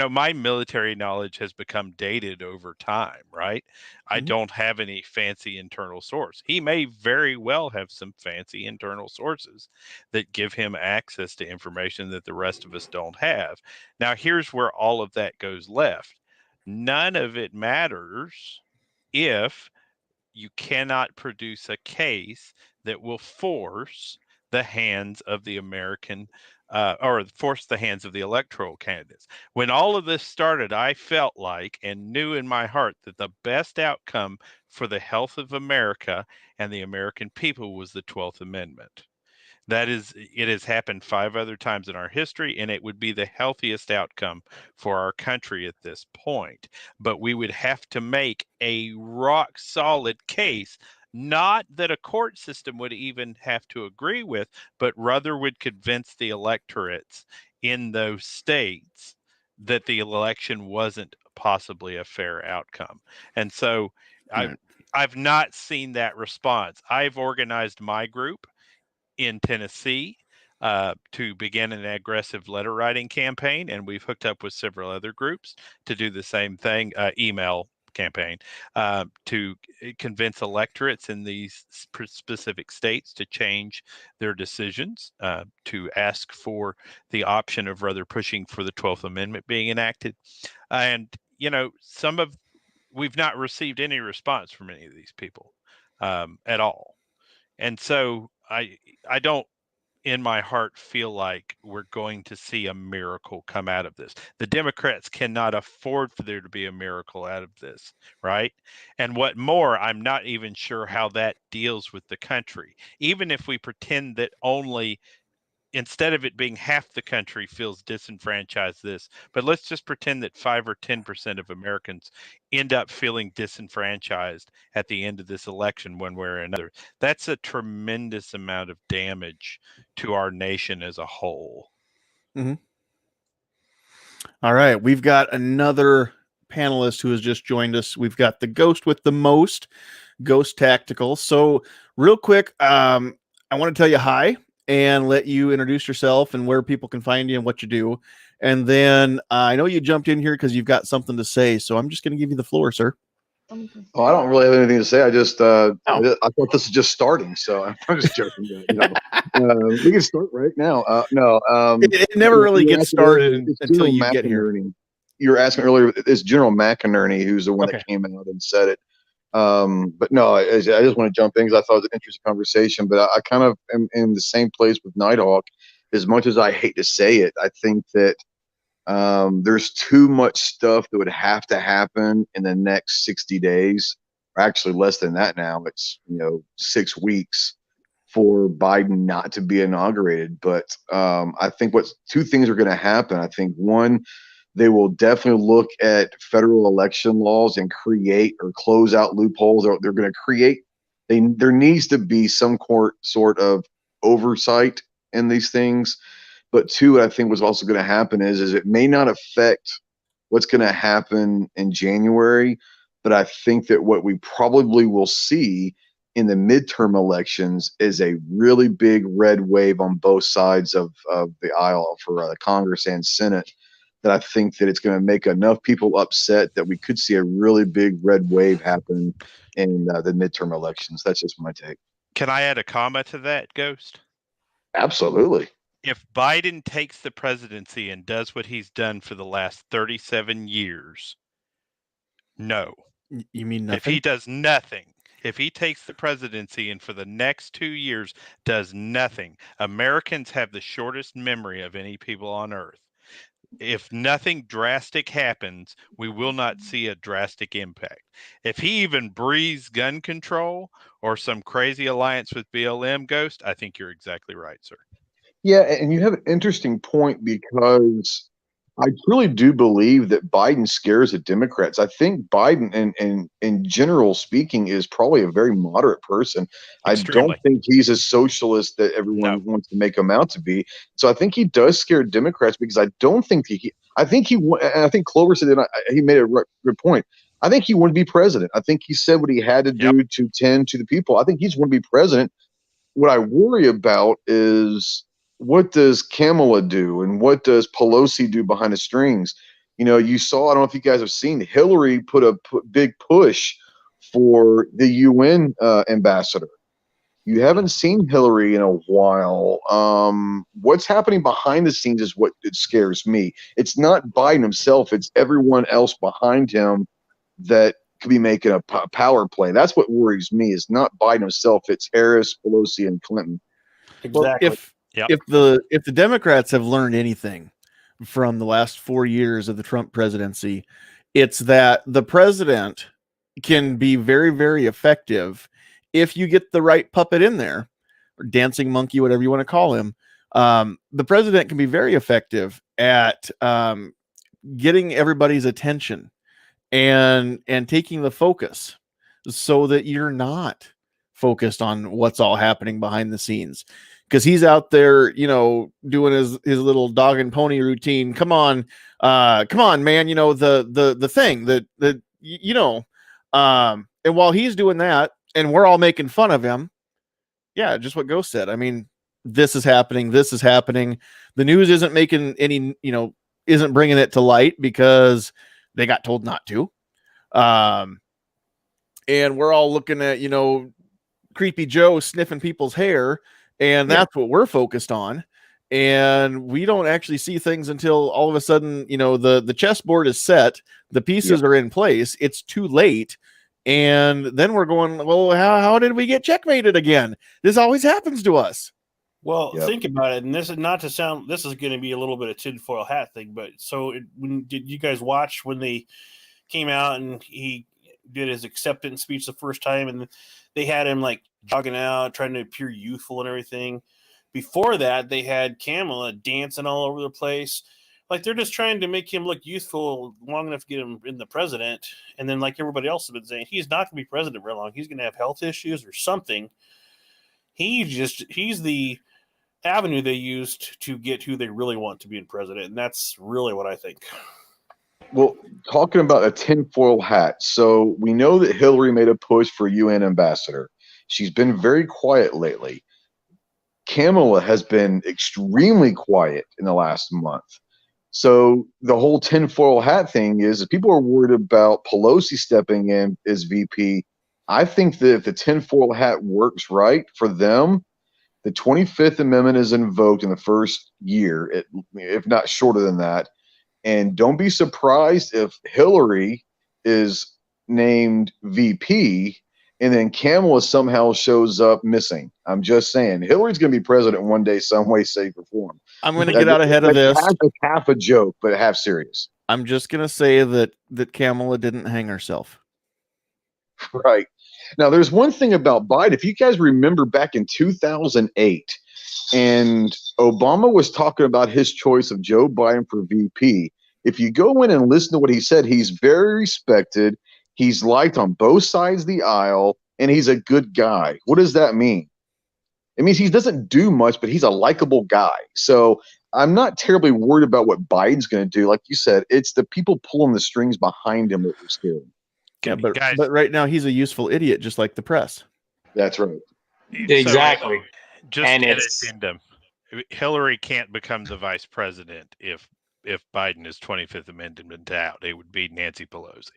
My military knowledge has become dated over time, right? I don't have any fancy internal source. He may very well have some fancy internal sources that give him access to information that the rest of us don't have. Now, here's where all of that goes left. None of it matters if you cannot produce a case that will force the hands of the American or force the hands of the electoral candidates. When all of this started, I felt like and knew in my heart that the best outcome for the health of America and the American people was the 12th Amendment. It has happened 5 other times in our history, and it would be the healthiest outcome for our country at this point. But we would have to make a rock solid case, not that a court system would even have to agree with, but rather would convince the electorates in those states that the election wasn't possibly a fair outcome. And so I've not seen that response. I've organized my group in Tennessee to begin an aggressive letter writing campaign, and we've hooked up with several other groups to do the same thing, email campaign, to convince electorates in these specific states to change their decisions, to ask for the option of rather pushing for the 12th Amendment being enacted. And, we've not received any response from any of these people at all. And so I don't in my heart feel like we're going to see a miracle come out of this. The Democrats cannot afford for there to be a miracle out of this, right? And what more, I'm not even sure how that deals with the country. Even if we pretend that only, instead of it being half the country feels disenfranchised but let's just pretend that 5 or 10% of Americans end up feeling disenfranchised at the end of this election one way or another. That's a tremendous amount of damage to our nation as a whole. Mm-hmm. All right, we've got another panelist who has just joined us. We've got the ghost with the most, Ghost Tactical. So real quick, I want to tell you hi and let you introduce yourself and where people can find you and what you do. And then I know you jumped in here because you've got something to say. So I'm just going to give you the floor, sir. Oh, I don't really have anything to say. I thought this is just starting, so I'm just joking. We can start right now. It never really gets started until you get here. You were asking earlier, it's General McInerney who's the one that came out and said it. But no, I just want to jump in because I thought it was an interesting conversation. But I kind of am in the same place with Nighthawk. As much as I hate to say it, I think that there's too much stuff that would have to happen in the next 60 days, or actually less than that now. It's 6 weeks for Biden not to be inaugurated. But I think two things are going to happen. I think one, they will definitely look at federal election laws and create or close out loopholes. They're going to create. There needs to be some sort of oversight in these things. But two, I think what's also going to happen is it may not affect what's going to happen in January, but I think that what we probably will see in the midterm elections is a really big red wave on both sides of the aisle for Congress and Senate, that I think that it's going to make enough people upset that we could see a really big red wave happen in the midterm elections. That's just my take. Can I add a comment to that, Ghost? Absolutely. If Biden takes the presidency and does what he's done for the last 37 years, no. You mean nothing? If he does nothing, if he takes the presidency and for the next 2 years does nothing, Americans have the shortest memory of any people on earth. If nothing drastic happens, we will not see a drastic impact. If he even breathes gun control or some crazy alliance with BLM, Ghost, I think you're exactly right, sir. Yeah, and you have an interesting point because I truly do believe that Biden scares the Democrats. I think Biden, in general speaking, is probably a very moderate person. Extremely. I don't think he's a socialist that everyone wants to make him out to be. So I think he does scare Democrats because I don't think I think Clover said that he made a good point. I think he wanted to be president. I think he said what he had to do to tend to the people. I think he's want to be president. What I worry about is, what does Kamala do and what does Pelosi do behind the strings? You saw, I don't know if you guys have seen, Hillary put a big push for the UN ambassador. You haven't seen Hillary in a while. What's happening behind the scenes is what it scares me. It's not Biden himself. It's everyone else behind him that could be making a power play. That's what worries me, is not Biden himself. It's Harris, Pelosi, and Clinton. Exactly. Well, if the Democrats have learned anything from the last 4 years of the Trump presidency, it's that the president can be very, very effective if you get the right puppet in there, or dancing monkey, whatever you want to call him. The president can be very effective at getting everybody's attention and taking the focus so that you're not focused on what's all happening behind the scenes. Because he's out there, doing his little dog and pony routine. Come on, man. The thing that and while he's doing that, and we're all making fun of him. Yeah, just what Ghost said. I mean, this is happening. This is happening. The news isn't making any, isn't bringing it to light because they got told not to. And we're all looking at, Creepy Joe sniffing people's hair. And that's what we're focused on. And we don't actually see things until all of a sudden, the chessboard is set. The pieces are in place. It's too late. And then we're going, well, how did we get checkmated again? This always happens to us. Well, Yep. think about it, and this is not to sound. This is going to be a little bit of tinfoil hat thing, but so did you guys watch when they came out and he did his acceptance speech the first time, and they had him like jogging out, trying to appear youthful and everything. Before that, they had Kamala dancing all over the place. Like they're just trying to make him look youthful long enough to get him in the president. And then, like everybody else has been saying, he's not going to be president very long. He's going to have health issues or something. He's the avenue they used to get who they really want to be in president. And that's really what I think. Well, talking about a tinfoil hat. So we know that Hillary made a push for UN ambassador. She's been very quiet lately. Kamala has been extremely quiet in the last month. So the whole tinfoil hat thing is, if people are worried about Pelosi stepping in as VP, I think that if the tinfoil hat works right for them, the 25th Amendment is invoked in the first year, if not shorter than that. And don't be surprised if Hillary is named VP and then Kamala somehow shows up missing. I'm just saying, Hillary's going to be president one day, some way, shape, or form. I'm going to get out ahead of this. Half a joke, but half serious. I'm just going to say that Kamala didn't hang herself. Right. Now, there's one thing about Biden. If you guys remember back in 2008, and Obama was talking about his choice of Joe Biden for VP. If you go in and listen to what he said, he's very respected. He's liked on both sides of the aisle, and he's a good guy. What does that mean? It means he doesn't do much, but he's a likable guy. So I'm not terribly worried about what Biden's going to do. Like you said, it's the people pulling the strings behind him that we're scared. Yeah, but right now he's a useful idiot, just like the press. That's right. Exactly. So, just And an it's- addendum. Hillary can't become the vice president if Biden is 25th Amendment out. It would be Nancy Pelosi.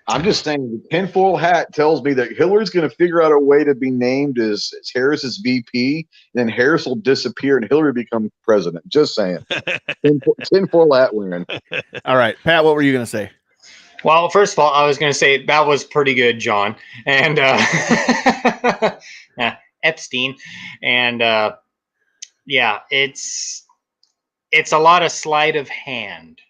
I'm just saying the tinfoil hat tells me that Hillary's going to figure out a way to be named as Harris's VP, then Harris will disappear and Hillary become president. Just saying. Tinfoil hat wearing. All right, Pat, what were you going to say? Well, first of all, I was going to say that was pretty good, John. And Epstein. And yeah, it's a lot of sleight of hand.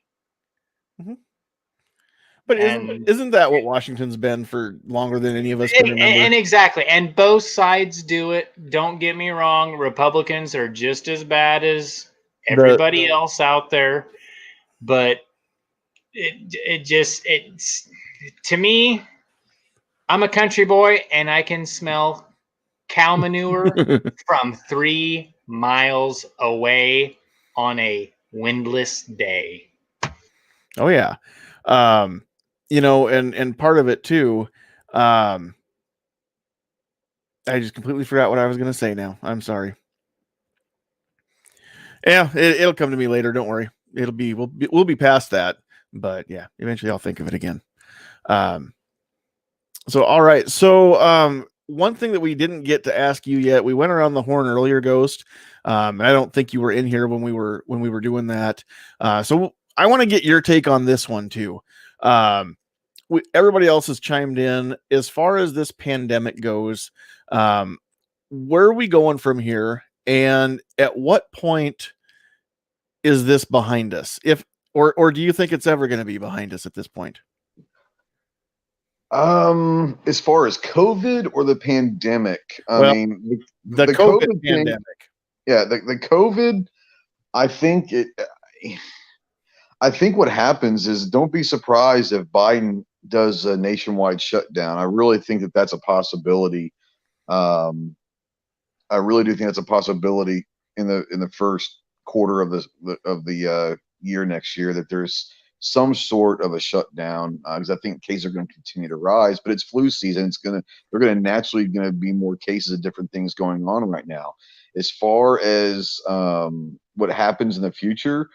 But isn't that what Washington's been for longer than any of us can remember? And exactly. And both sides do it. Don't get me wrong. Republicans are just as bad as everybody else out there. But it's to me, I'm a country boy and I can smell cow manure from 3 miles away on a windless day. Oh yeah. And part of it too, I just completely forgot what I was going to say now. I'm sorry. Yeah, it'll come to me later. Don't worry. We'll be past that, but yeah, eventually I'll think of it again. So, all right. So, one thing that we didn't get to ask you yet, we went around the horn earlier, Ghost. And I don't think you were in here when we were doing that. So I want to get your take on this one too. Everybody else has chimed in as far as this pandemic goes. Where are we going from here? And at what point is this behind us? Or do you think it's ever going to be behind us at this point? As far as COVID or the pandemic, the COVID pandemic. Yeah, the COVID. I think what happens is, don't be surprised if Biden does a nationwide shutdown. I really think that that's a possibility. I really do think that's a possibility in the first quarter of the year next year, that there's some sort of a shutdown, because I think cases are going to continue to rise. But it's flu season; they're going to naturally be more cases of different things going on right now. As far as what happens in the future,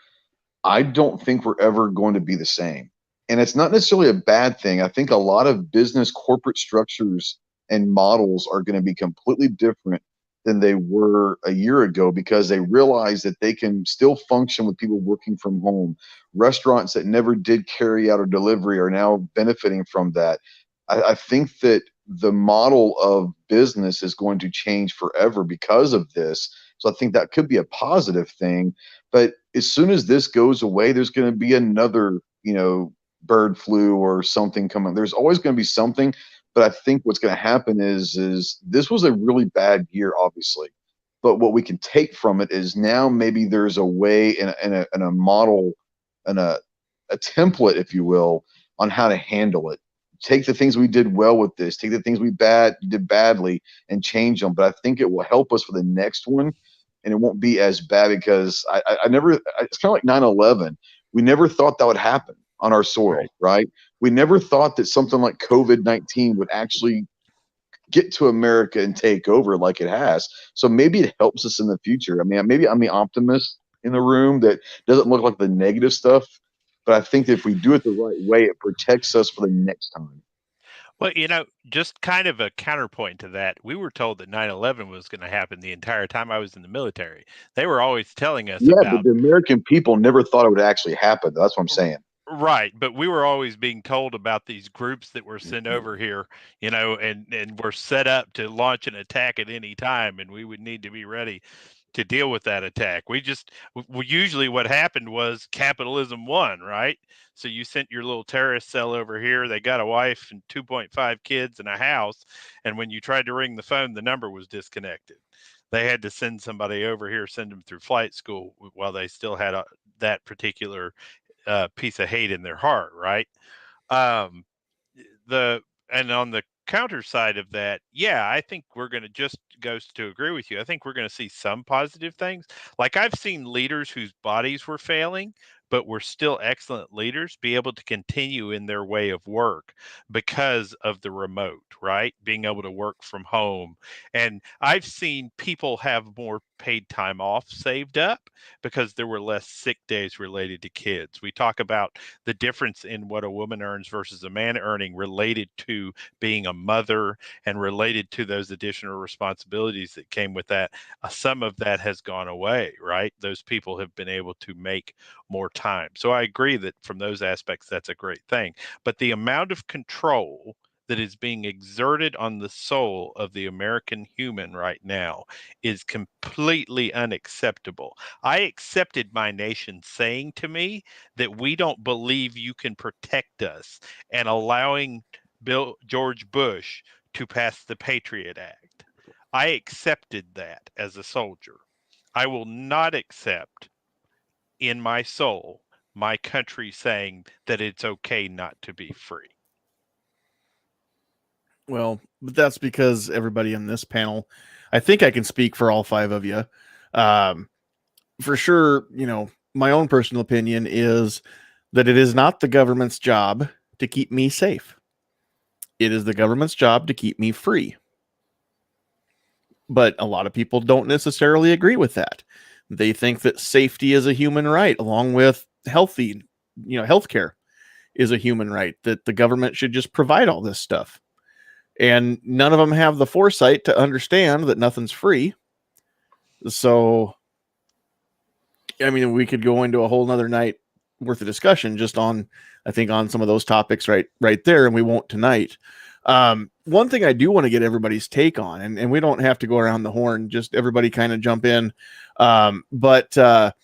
I don't think we're ever going to be the same. And it's not necessarily a bad thing. I think a lot of business corporate structures and models are going to be completely different than they were a year ago, because they realize that they can still function with people working from home. Restaurants that never did carry out or delivery are now benefiting from that. I think that the model of business is going to change forever because of this. So I think that could be a positive thing. But as soon as this goes away, there's going to be another, bird flu or something coming. There's always going to be something. But I think what's going to happen is this was a really bad year, obviously. But what we can take from it is now maybe there's a way and a model and a template, if you will, on how to handle it. Take the things we did well with this, take the things we did badly, and change them. But I think it will help us for the next one, and it won't be as bad because I never. It's kind of like 9/11. We never thought that would happen on our soil, right? We never thought that something like COVID-19 would actually get to America and take over like it has. So maybe it helps us in the future. I mean, maybe I'm the optimist in the room that doesn't look like the negative stuff. But I think that if we do it the right way, it protects us for the next time. Well, just kind of a counterpoint to that, we were told that 9/11 was going to happen the entire time I was in the military. They were always telling us but about. the American people never thought it would actually happen. That's what I'm saying. Right, but we were always being told about these groups that were sent over here, and were set up to launch an attack at any time, and we would need to be ready to deal with that attack. We usually what happened was capitalism won, right? So you sent your little terrorist cell over here. They got a wife and 2.5 kids and a house. And when you tried to ring the phone, the number was disconnected. They had to send somebody over here, send them through flight school while they still had that particular piece of hate in their heart, right? And on the counter side of that, yeah, I think we're going to just goes to agree with you. I think we're going to see some positive things. Like I've seen leaders whose bodies were failing, but were still excellent leaders, be able to continue in their way of work because of the remote, right? Being able to work from home. And I've seen people have more paid time off saved up because there were less sick days related to kids. We talk about the difference in what a woman earns versus a man earning related to being a mother and related to those additional responsibilities that came with that. Some of that has gone away, right? Those people have been able to make more time. So I agree that from those aspects, that's a great thing. But the amount of control that is being exerted on the soul of the American human right now is completely unacceptable. I accepted my nation saying to me that we don't believe you can protect us and allowing George Bush to pass the Patriot Act. I accepted that as a soldier. I will not accept in my soul my country saying that it's okay not to be free. Well, but that's because everybody in this panel, I think I can speak for all five of you. For sure, my own personal opinion is that it is not the government's job to keep me safe. It is the government's job to keep me free. But a lot of people don't necessarily agree with that. They think that safety is a human right, along with healthcare is a human right, that the government should just provide all this stuff. And none of them have the foresight to understand that nothing's free. So, I mean, we could go into a whole nother night worth of discussion just on some of those topics right there, and we won't tonight. One thing I do want to get everybody's take on, and we don't have to go around the horn, just everybody kind of jump in. But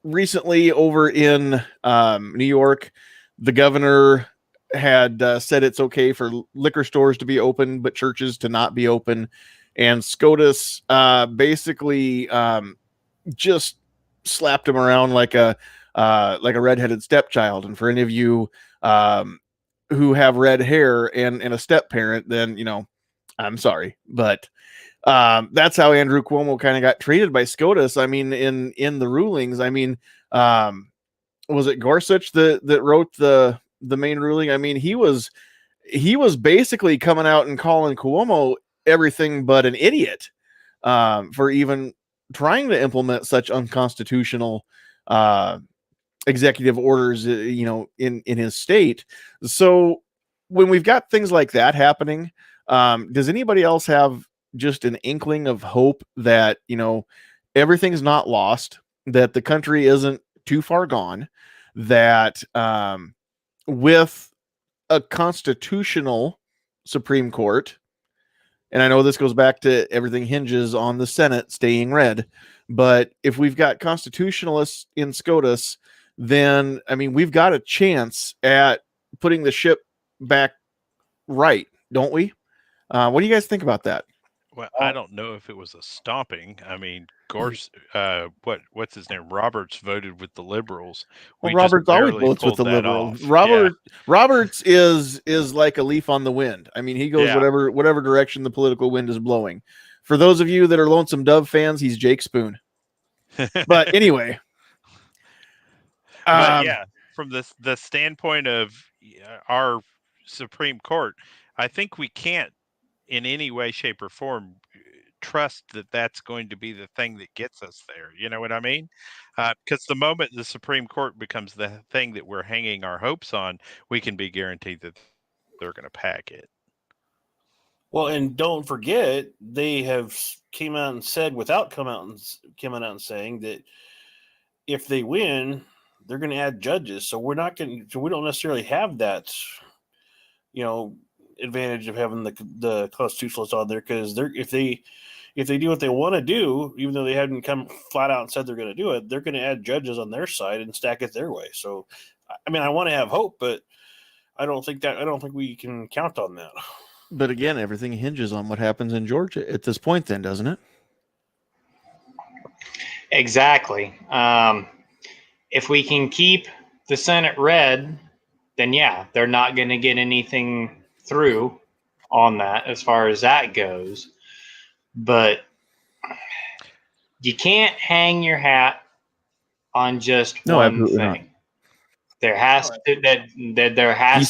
recently over in New York, the governor had said it's okay for liquor stores to be open, but churches to not be open. And SCOTUS basically just slapped him around like a redheaded stepchild. And for any of you who have red hair and a step parent, then, I'm sorry, but that's how Andrew Cuomo kind of got treated by SCOTUS. I mean, in the rulings, I mean, was it Gorsuch that wrote the main ruling? I mean, he was basically coming out and calling Cuomo everything but an idiot for even trying to implement such unconstitutional executive orders, in his state. So when we've got things like that happening, does anybody else have just an inkling of hope that, everything's not lost, that the country isn't too far gone, that with a constitutional Supreme Court, and I know this goes back to everything hinges on the Senate staying red, but if we've got constitutionalists in SCOTUS, then, I mean, we've got a chance at putting the ship back right, don't we? What do you guys think about that? Well, I don't know if it was a stomping. I mean, Gorse, what's his name? Roberts voted with the Liberals. Well, We just Roberts always barely votes with pulled the that Liberals. off. Roberts is like a leaf on the wind. I mean, he goes Yeah. whatever direction the political wind is blowing. For those of you that are Lonesome Dove fans, he's Jake Spoon. But anyway, But yeah, from the standpoint of our Supreme Court, I think we can't in any way, shape, or form trust that that's going to be the thing that gets us there. You know what I mean? Because the moment the Supreme Court becomes the thing that we're hanging our hopes on, we can be guaranteed that they're going to pack it. Well, and don't forget, they have came out and said, without coming out and saying that if they win, they're going to add judges. So we don't necessarily have that, advantage of having the constitutionalists on there, because if they do what they want to do, even though they haven't come flat out and said they're going to do it, they're going to add judges on their side and stack it their way. So, I mean, I want to have hope, but I don't think we can count on that. but again, everything hinges on what happens in Georgia at this point, then, doesn't it? Exactly. If we can keep the Senate red, then yeah, they're not going to get anything through on that as far as that goes. But you can't hang your hat on just one thing. Not. There has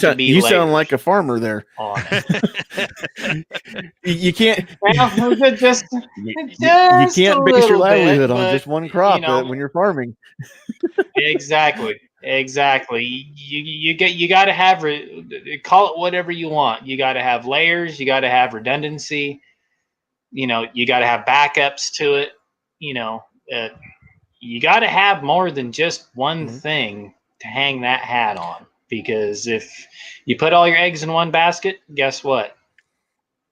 to be. You sound like a farmer there. On you can't. Well, just you can't base your livelihood on just one crop when you're farming. Exactly. You got to have, call it whatever you want. You got to have layers. You got to have redundancy. You got to have backups to it. You got to have more than just one thing to hang that hat on, because if you put all your eggs in one basket, guess what?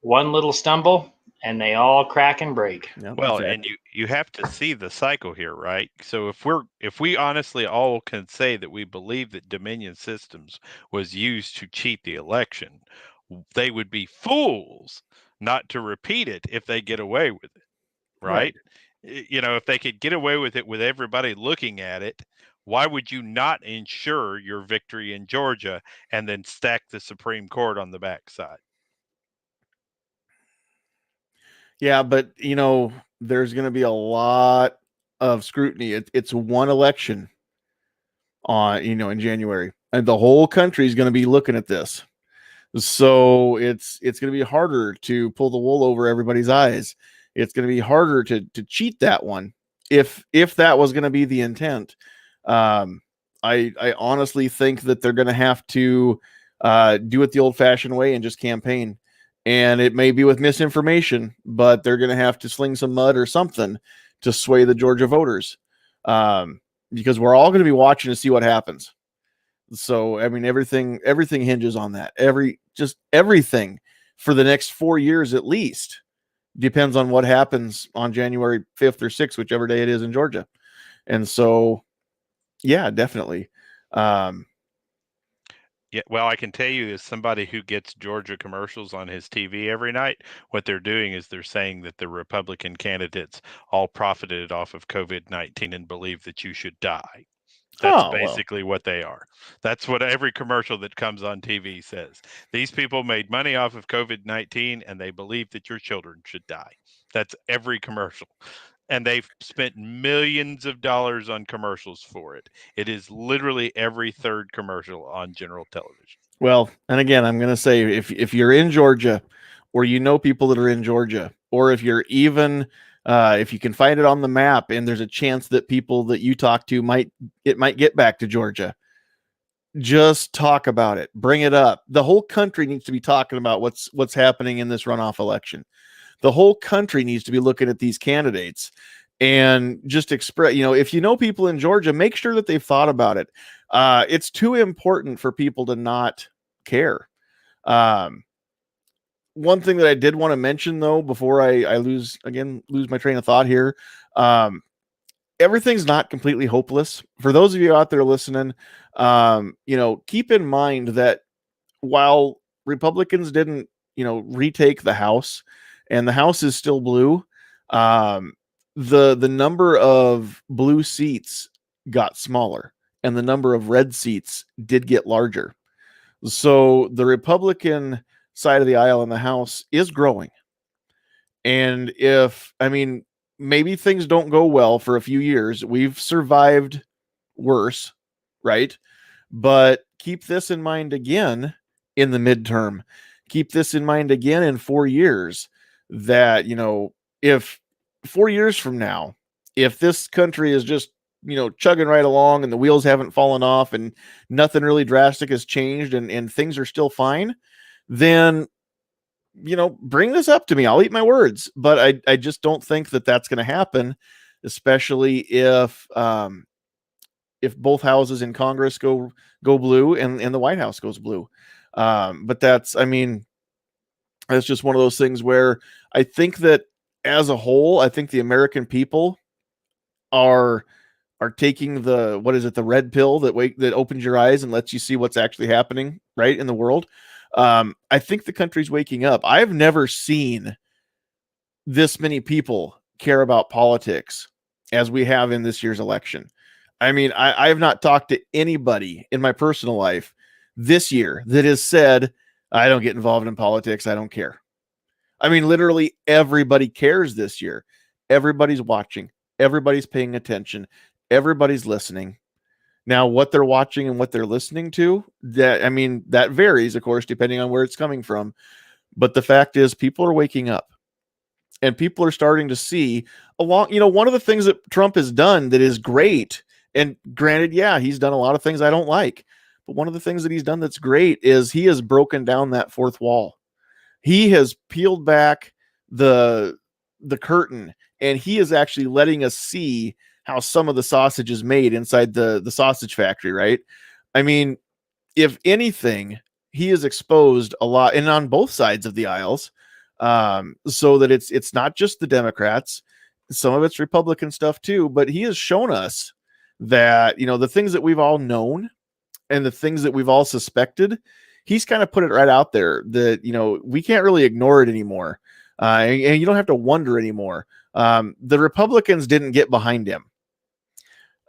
One little stumble and they all crack and break. Yep, well, exactly. And you have to see the cycle here, right? So if we honestly all can say that we believe that Dominion Systems was used to cheat the election, they would be fools not to repeat it if they get away with it, right? If they could get away with it with everybody looking at it, why would you not ensure your victory in Georgia and then stack the Supreme Court on the backside? Yeah, but there's going to be a lot of scrutiny. It's one election in January, and the whole country is going to be looking at this. So it's going to be harder to pull the wool over everybody's eyes. It's going to be harder to cheat that one if that was going to be the intent. I honestly think that they're going to have to do it the old-fashioned way and just campaign. And it may be with misinformation, but they're going to have to sling some mud or something to sway the Georgia voters, because we're all going to be watching to see what happens. So, I mean, everything hinges on that. Everything for the next 4 years at least depends on what happens on January 5th or 6th, whichever day it is in Georgia. And so, yeah, definitely. Yeah, well, I can tell you, as somebody who gets Georgia commercials on his TV every night, what they're doing is they're saying that the Republican candidates all profited off of COVID-19 and believe that you should die. That's basically what they are. That's what every commercial that comes on TV says. These people made money off of COVID-19 and they believe that your children should die. That's every commercial. And they've spent millions of dollars on commercials for it. It is literally every third commercial on general television. Well, and again, I'm going to say, if you're in Georgia, or people that are in Georgia, or if you're even if you can find it on the map and there's a chance that people that you talk to might get back to Georgia, just talk about it. Bring it up. The whole country needs to be talking about what's happening in this runoff election. The whole country needs to be looking at these candidates and just express, if people in Georgia, make sure that they've thought about it. It's too important for people to not care. one thing that I did want to mention though, before I lose my train of thought here, everything's not completely hopeless. For those of you out there listening, keep in mind that while Republicans didn't, retake the House, and the House is still blue, the number of blue seats got smaller, and the number of red seats did get larger. So the Republican side of the aisle in the House is growing. And maybe things don't go well for a few years. We've survived worse, right? But keep this in mind again in the midterm. Keep this in mind again in 4 years, that, if 4 years from now, if this country is just, chugging right along and the wheels haven't fallen off and nothing really drastic has changed and things are still fine, then, bring this up to me. I'll eat my words. But I just don't think that that's going to happen, especially if both houses in Congress go blue and the White House goes blue. But that's just one of those things where I think that as a whole, I think the American people are taking the red pill that opens your eyes and lets you see what's actually happening right in the world. I think the country's waking up. I've never seen this many people care about politics as we have in this year's election. I have not talked to anybody in my personal life this year that has said, I don't get involved in politics. I don't care. Literally everybody cares this year. Everybody's watching. Everybody's paying attention. Everybody's listening. Now, what they're watching and what they're listening to, that varies, of course, depending on where it's coming from. But the fact is, people are waking up, and people are starting to see one of the things that Trump has done that is great. And granted, yeah, he's done a lot of things I don't like, but one of the things that he's done that's great is he has broken down that fourth wall. He has peeled back the curtain, and he is actually letting us see how some of the sausage is made inside the sausage factory, right? If anything, he has exposed a lot, and on both sides of the aisles, so that it's not just the Democrats, some of it's Republican stuff too, but he has shown us that, the things that we've all known and the things that we've all suspected, he's kind of put it right out there that, we can't really ignore it anymore. And you don't have to wonder anymore. The Republicans didn't get behind him.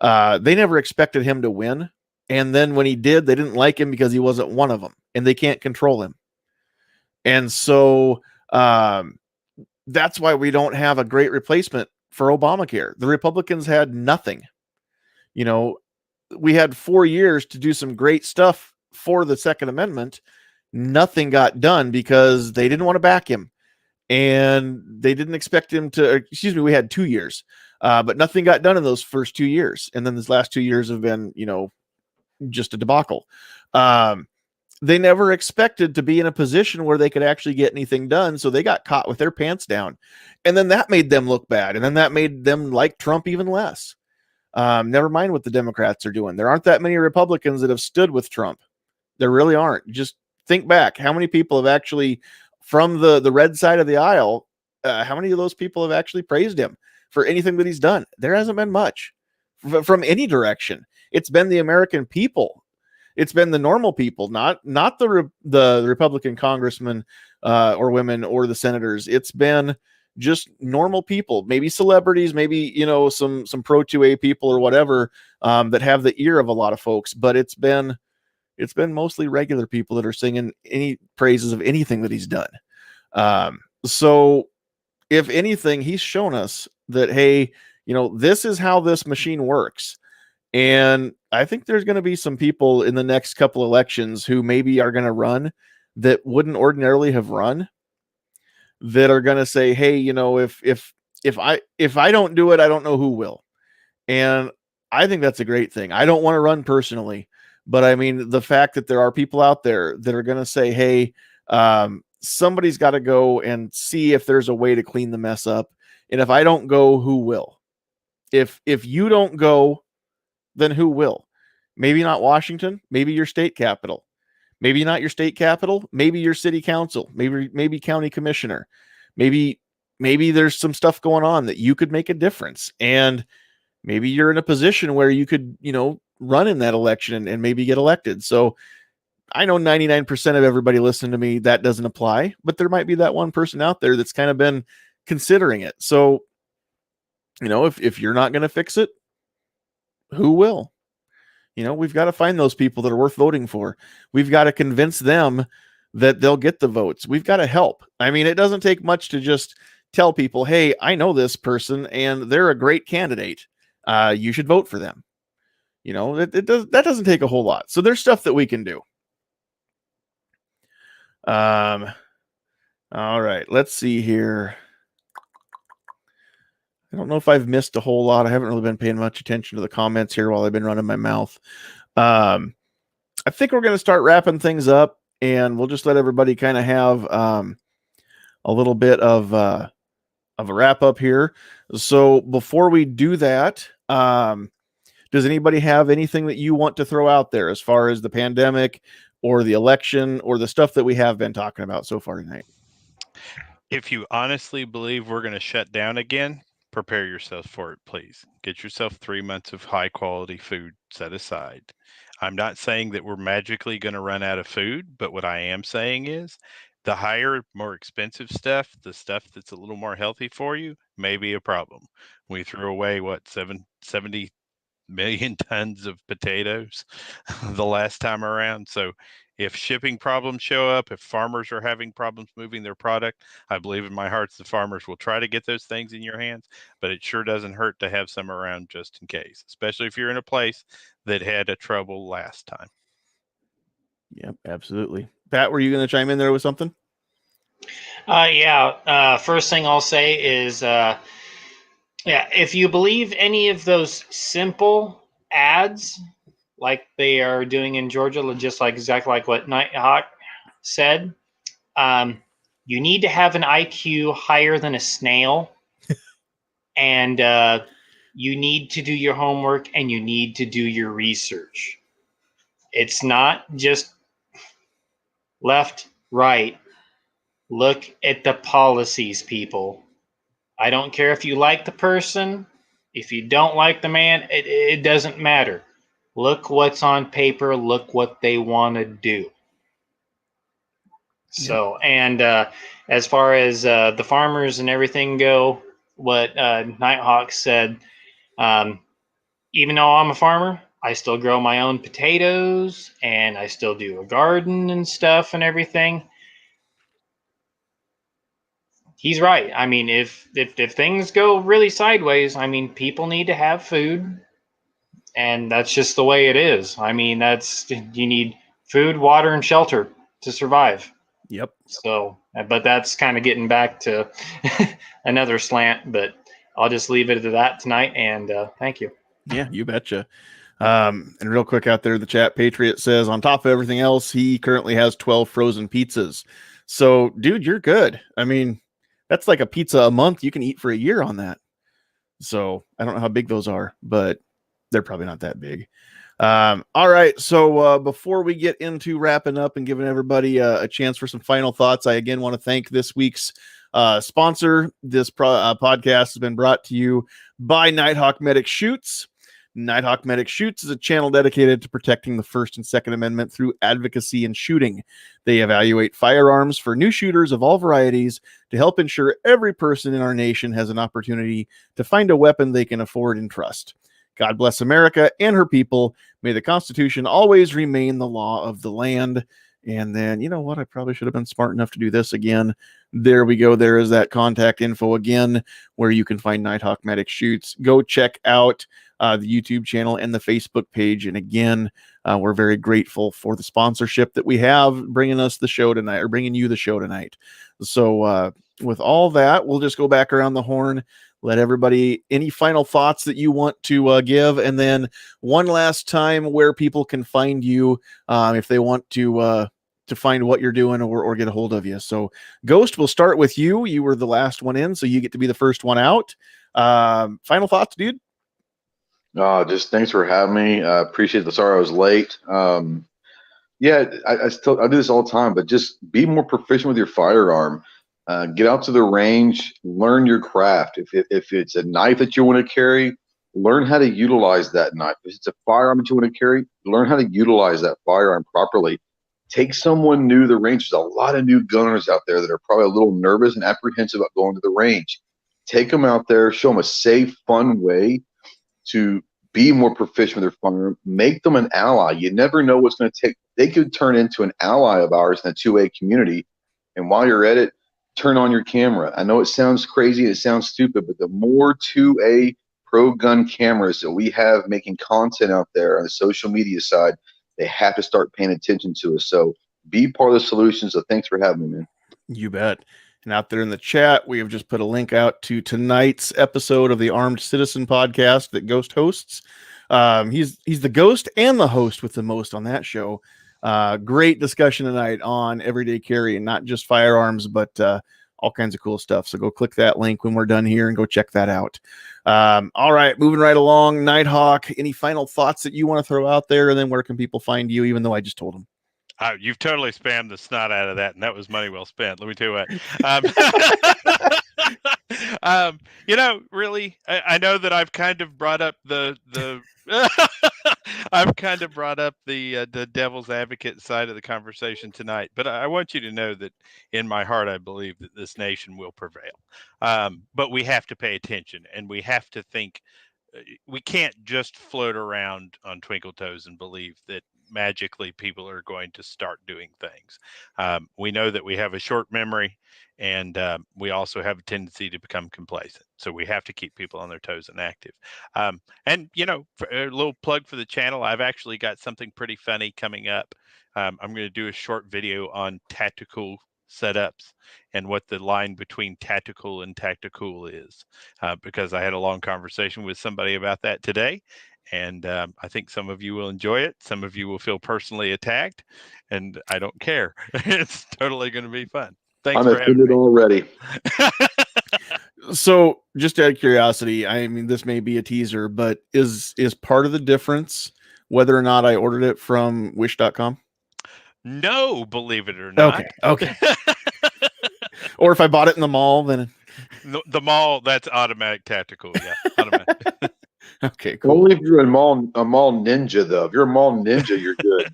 They never expected him to win. And then when he did, they didn't like him because he wasn't one of them, and they can't control him. And so that's why we don't have a great replacement for Obamacare. The Republicans had nothing. We had 4 years to do some great stuff for the Second Amendment. Nothing got done because they didn't want to back him, and they didn't expect him to, we had 2 years, but nothing got done in those first 2 years. And then this last 2 years have been, just a debacle. They never expected to be in a position where they could actually get anything done. So they got caught with their pants down, and then that made them look bad. And then that made them like Trump even less. Never mind what the Democrats are doing. There aren't that many Republicans that have stood with Trump. There really aren't. Just think back. How many people have actually, from the red side of the aisle, how many of those people have actually praised him for anything that he's done? There hasn't been much from any direction. It's been the American people. It's been the normal people, not the Republican congressmen or women or the senators. It's been just normal people, maybe celebrities, maybe, some pro 2A people or whatever, that have the ear of a lot of folks, but it's been mostly regular people that are singing any praises of anything that he's done. So if anything, he's shown us that, hey, this is how this machine works. And I think there's going to be some people in the next couple elections who maybe are going to run that wouldn't ordinarily have run, that are going to say, hey, if I don't do it, I don't know who will. And I think that's a great thing. I don't want to run personally, but the fact that there are people out there that are going to say, hey, somebody's got to go and see if there's a way to clean the mess up. And if I don't go, who will? If you don't go, then who will? Maybe not Washington, maybe your state capital, Maybe not your state capital, maybe your city council, maybe county commissioner, maybe there's some stuff going on that you could make a difference. And maybe you're in a position where you could, run in that election and maybe get elected. So I know 99% of everybody listening to me, that doesn't apply, but there might be that one person out there that's kind of been considering it. So, if you're not going to fix it, who will? We've got to find those people that are worth voting for. We've got to convince them that they'll get the votes. We've got to help. I mean, it doesn't take much to just tell people, hey, I know this person and they're a great candidate. You should vote for them. That doesn't take a whole lot. So there's stuff that we can do. All right, let's see here. I don't know if I've missed a whole lot. I haven't really been paying much attention to the comments here while I've been running my mouth. I think we're going to start wrapping things up, and we'll just let everybody kind of have a little bit of a wrap up here. So before we do that, does anybody have anything that you want to throw out there as far as the pandemic or the election or the stuff that we have been talking about so far tonight? If you honestly believe we're going to shut down again, prepare yourself for it, please. Get yourself 3 months of high quality food set aside. I'm not saying that we're magically going to run out of food, but what I am saying is the higher, more expensive stuff, the stuff that's a little more healthy for you, may be a problem. We threw away, 70 million tons of potatoes the last time around. So if shipping problems show up, if farmers are having problems moving their product, I believe in my heart the farmers will try to get those things in your hands, but it sure doesn't hurt to have some around just in case, especially if you're in a place that had a trouble last time. Yep, absolutely. Pat, were you going to chime in there with something? First thing I'll say is, if you believe any of those simple ads, like they are doing in Georgia, just like exactly like what Nighthawk said, you need to have an IQ higher than a snail, and you need to do your homework and you need to do your research. It's not just left, right. Look at the policies, people. I don't care if you like the person, if you don't like the man, it doesn't matter. Look what's on paper. Look what they want to do. So, and as far as the farmers and everything go, what Nighthawk said, even though I'm a farmer, I still grow my own potatoes and I still do a garden and stuff and everything. He's right. I mean, if things go really sideways, I mean, people need to have food. And that's just the way it is. I mean, you need food, water, and shelter to survive. Yep. So, but that's kind of getting back to another slant, but I'll just leave it at that tonight. And thank you. Yeah, you betcha. And real quick out there, the chat, Patriot says, on top of everything else, he currently has 12 frozen pizzas. So, dude, you're good. I mean, that's like a pizza a month. You can eat for a year on that. So I don't know how big those are, but they're probably not that big. All right. So before we get into wrapping up and giving everybody a chance for some final thoughts, I again want to thank this week's sponsor. This podcast has been brought to you by Nighthawk Medic Shoots. Nighthawk Medic Shoots is a channel dedicated to protecting the First and Second Amendment through advocacy and shooting. They evaluate firearms for new shooters of all varieties to help ensure every person in our nation has an opportunity to find a weapon they can afford and trust. God bless America and her people. May the Constitution always remain the law of the land. And then, you know what? I probably should have been smart enough to do this again. There we go. There is that contact info again, where you can find Nighthawk Medic Shoots. Go check out the YouTube channel and the Facebook page. And again, we're very grateful for the sponsorship that we have bringing us the show tonight, or bringing you the show tonight. So with all that, we'll just go back around the horn. Let everybody, any final thoughts that you want to give, and then one last time where people can find you if they want to find what you're doing or get a hold of you. So, Ghost, we'll start with you. You were the last one in, so you get to be the first one out. Final thoughts, dude? Just thanks for having me. Appreciate the sorry I was late. Yeah, I do this all the time, but just be more proficient with your firearm. Get out to the range, learn your craft. If it's a knife that you want to carry, learn how to utilize that knife. If it's a firearm that you want to carry, learn how to utilize that firearm properly. Take someone new to the range. There's a lot of new gunners out there that are probably a little nervous and apprehensive about going to the range. Take them out there, show them a safe, fun way to be more proficient with their firearm. Make them an ally. You never know what's going to take. They could turn into an ally of ours in the 2A community. And while you're at it, turn on your camera. I know it sounds crazy, it sounds stupid, but the more 2A pro gun cameras that we have making content out there on the social media side, they have to start paying attention to us. So be part of the solution. So thanks for having me, man. You bet. And out there in the chat, we have just put a link out to tonight's episode of the Armed Citizen podcast that Ghost hosts. He's the ghost and the host with the most on that show. Great discussion tonight on everyday carry, and not just firearms, but all kinds of cool stuff. So go click that link when we're done here and go check that out. All right, moving right along. Nighthawk, any final thoughts that you want to throw out there? And then where can people find you, even though I just told them? You've totally spammed the snot out of that, and that was money well spent. Let me tell you what. Really, I know that I've kind of brought up the I've kind of brought up the devil's advocate side of the conversation tonight, but I want you to know that in my heart, I believe that this nation will prevail. But we have to pay attention, and we have to think. We can't just float around on twinkle toes and believe that magically people are going to start doing things. We know that we have a short memory, and we also have a tendency to become complacent. So we have to keep people on their toes and active. And, for a little plug for the channel, I've actually got something pretty funny coming up. I'm going to do a short video on tactical setups and what the line between tactical and tactical is, because I had a long conversation with somebody about that today. And I think some of you will enjoy it. Some of you will feel personally attacked, and I don't care. It's totally going to be fun. Thanks for having me already. So just out of curiosity, I mean, this may be a teaser, but is part of the difference whether or not I ordered it from wish.com? No, believe it or not. Okay. Or if I bought it in the mall, then the mall, that's automatic tactical. Yeah. Automatic. Okay, cool. Only if you're a mall ninja, though. If you're a mall ninja, you're good.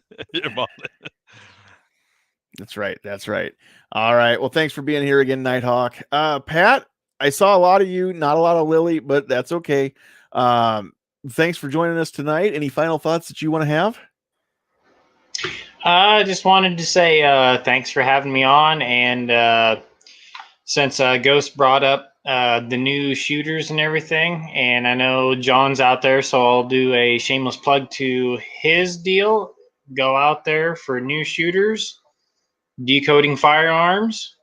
That's right. All right. Well, thanks for being here again, Nighthawk. Pat, I saw a lot of you, not a lot of Lily, but that's okay. Thanks for joining us tonight. Any final thoughts that you want to have? I just wanted to say thanks for having me on. And since Ghost brought up the new shooters and everything, and I know John's out there, so I'll do a shameless plug to his deal. Go out there for new shooters, Decoding Firearms.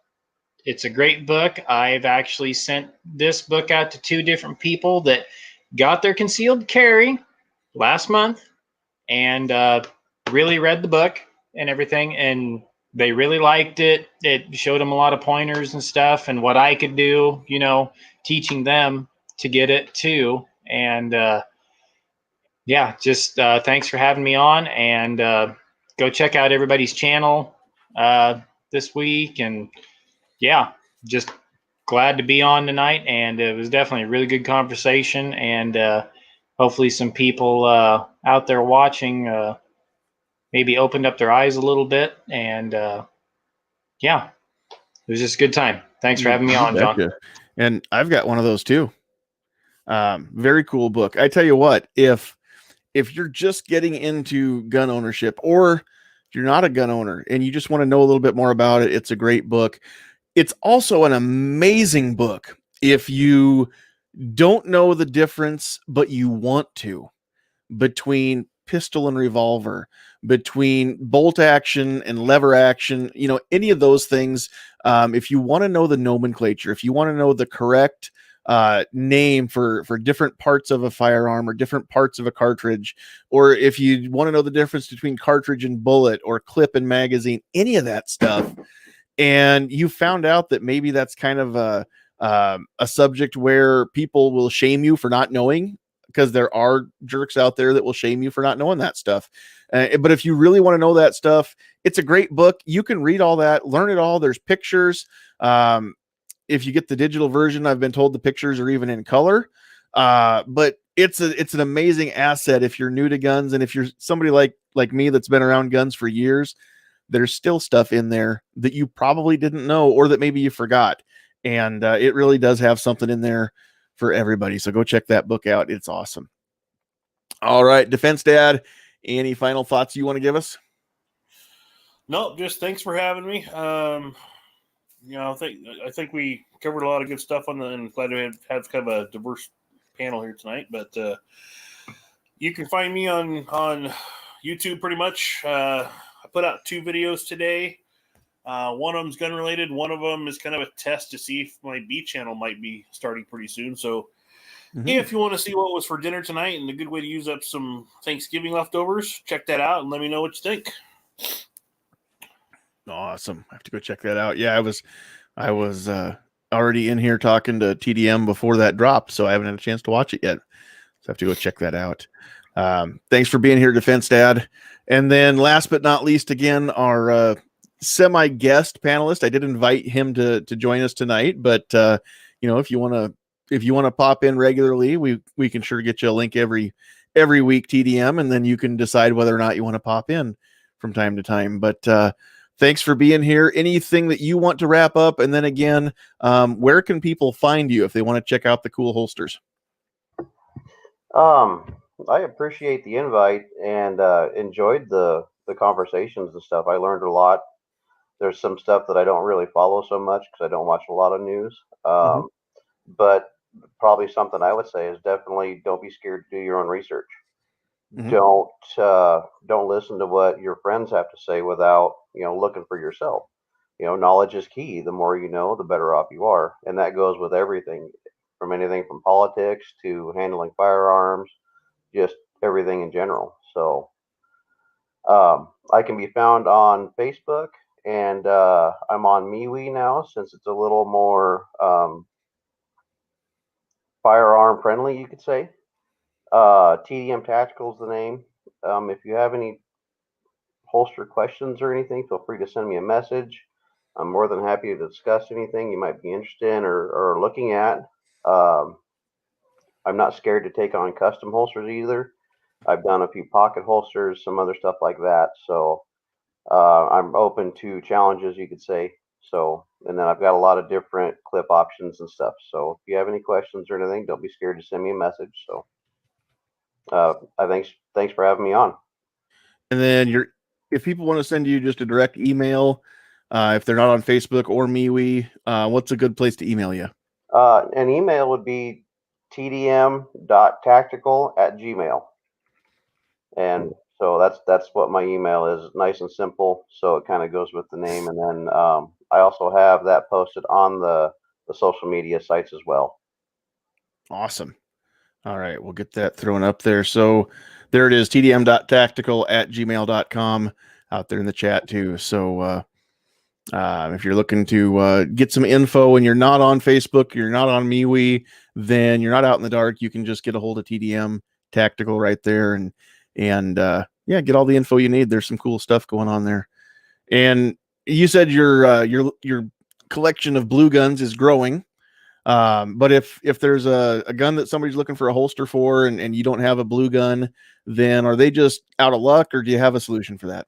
It's a great book. I've actually sent this book out to 2 different people that got their concealed carry last month and really read the book and everything, and they really liked it. It showed them a lot of pointers and stuff and what I could do, teaching them to get it too. And just thanks for having me on, and go check out everybody's channel this week. And just glad to be on tonight. And it was definitely a really good conversation, and hopefully some people out there watching maybe opened up their eyes a little bit. And it was just a good time. Thanks for having me on, John. And I've got one of those too. Very cool book. I tell you what, if you're just getting into gun ownership, or you're not a gun owner and you just want to know a little bit more about it, it's a great book. It's also an amazing book if you don't know the difference, but you want to, between pistol and revolver, between bolt action and lever action, any of those things. If you want to know the nomenclature, if you want to know the correct name for different parts of a firearm or different parts of a cartridge, or if you want to know the difference between cartridge and bullet or clip and magazine, any of that stuff, and you found out that maybe that's kind of a subject where people will shame you for not knowing, because there are jerks out there that will shame you for not knowing that stuff. But if you really want to know that stuff, it's a great book. You can read all that, learn it all. There's pictures. If you get the digital version, I've been told the pictures are even in color. But it's an amazing asset if you're new to guns, and if you're somebody like me that's been around guns for years. There's still stuff in there that you probably didn't know, or that maybe you forgot. And it really does have something in there for everybody. So go check that book out. It's awesome. All right, Defense Dad, any final thoughts you want to give us? Nope, just thanks for having me. I think we covered a lot of good stuff and glad to have kind of a diverse panel here tonight. But you can find me on YouTube pretty much. I put out 2 videos today. One of them's gun related. One of them is kind of a test to see if my B channel might be starting pretty soon. So if you want to see what was for dinner tonight and a good way to use up some Thanksgiving leftovers, check that out and let me know what you think. Awesome. I have to go check that out. Yeah, I was already in here talking to TDM before that dropped, so I haven't had a chance to watch it yet. So I have to go check that out. Thanks for being here, Defense Dad. And then last but not least, again, our semi-guest panelist. I did invite him to join us tonight, but if you want to pop in regularly, we can sure get you a link every week, TDM, and then you can decide whether or not you want to pop in from time to time. But thanks for being here. Anything that you want to wrap up? And then again, where can people find you if they want to check out the cool holsters? I appreciate the invite and enjoyed the conversations and stuff. I learned a lot. There's some stuff that I don't really follow so much because I don't watch a lot of news. But probably something I would say is definitely don't be scared to do your own research. Don't listen to what your friends have to say without looking for yourself. Knowledge is key. The more you know, the better off you are, and that goes with everything, from anything from politics to handling firearms, just everything in general. So I can be found on Facebook, and I'm on MeWe now since it's a little more firearm friendly, you could say. Tdm Tactical is the name. If you have any holster questions or anything, feel free to send me a message. I'm more than happy to discuss anything you might be interested in or looking at. I'm not scared to take on custom holsters either. I've done a few pocket holsters, some other stuff like that. So I'm open to challenges, you could say. So, and then I've got a lot of different clip options and stuff. So if you have any questions or anything, don't be scared to send me a message. So thanks for having me on. And then if people want to send you just a direct email, if they're not on Facebook or MeWe, what's a good place to email you? An email would be tdm.tactical@gmail. And so that's what my email is, nice and simple. So it kind of goes with the name. And then I also have that posted on the social media sites as well. Awesome. All right, we'll get that thrown up there. So there it is, tdm.tactical@gmail.com out there in the chat too. So if you're looking to get some info and you're not on Facebook, you're not on MeWe, then you're not out in the dark. You can just get a hold of TDM Tactical right there and get all the info you need. There's some cool stuff going on there. And you said your collection of blue guns is growing. But if there's a gun that somebody's looking for a holster for and you don't have a blue gun, then are they just out of luck, or do you have a solution for that?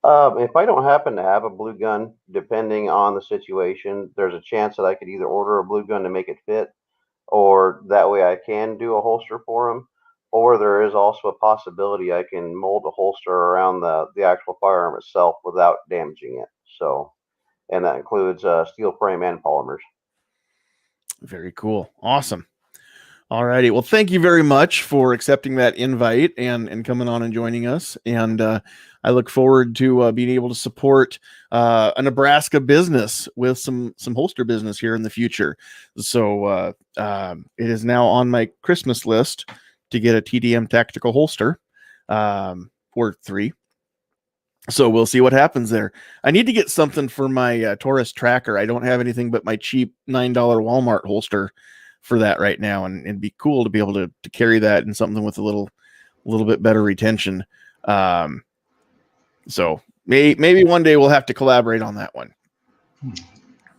If I don't happen to have a blue gun, depending on the situation, there's a chance that I could either order a blue gun to make it fit, or that way I can do a holster for them. Or there is also a possibility I can mold a holster around the actual firearm itself without damaging it. So, and that includes steel frame and polymers. Very cool. Awesome. All righty. Well, thank you very much for accepting that invite and coming on and joining us. And I look forward to being able to support a Nebraska business with some holster business here in the future. So it is now on my Christmas list to get a TDM Tactical holster or 3. So we'll see what happens there. I need to get something for my Taurus tracker. I don't have anything but my cheap $9 Walmart holster for that right now, and it'd be cool to be able to carry that in something with a little bit better retention. So maybe one day we'll have to collaborate on that one.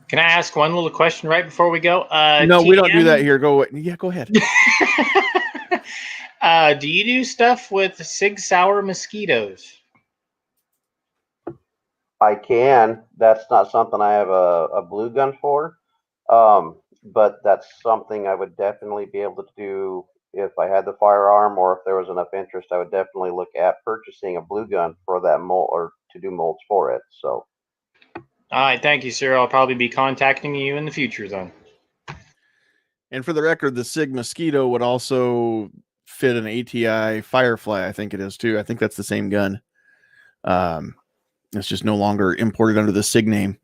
Can I ask one little question right before we go? No, we don't do that here. Go ahead. Do you do stuff with Sig Sauer mosquitoes? I can. That's not something I have a blue gun for. But that's something I would definitely be able to do if I had the firearm, or if there was enough interest. I would definitely look at purchasing a blue gun for that mold, or to do molds for it. So, all right, thank you, sir. I'll probably be contacting you in the future, then. And for the record, the Sig Mosquito would also fit an ATI Firefly. I think it is too. I think that's the same gun. It's just no longer imported under the Sig name.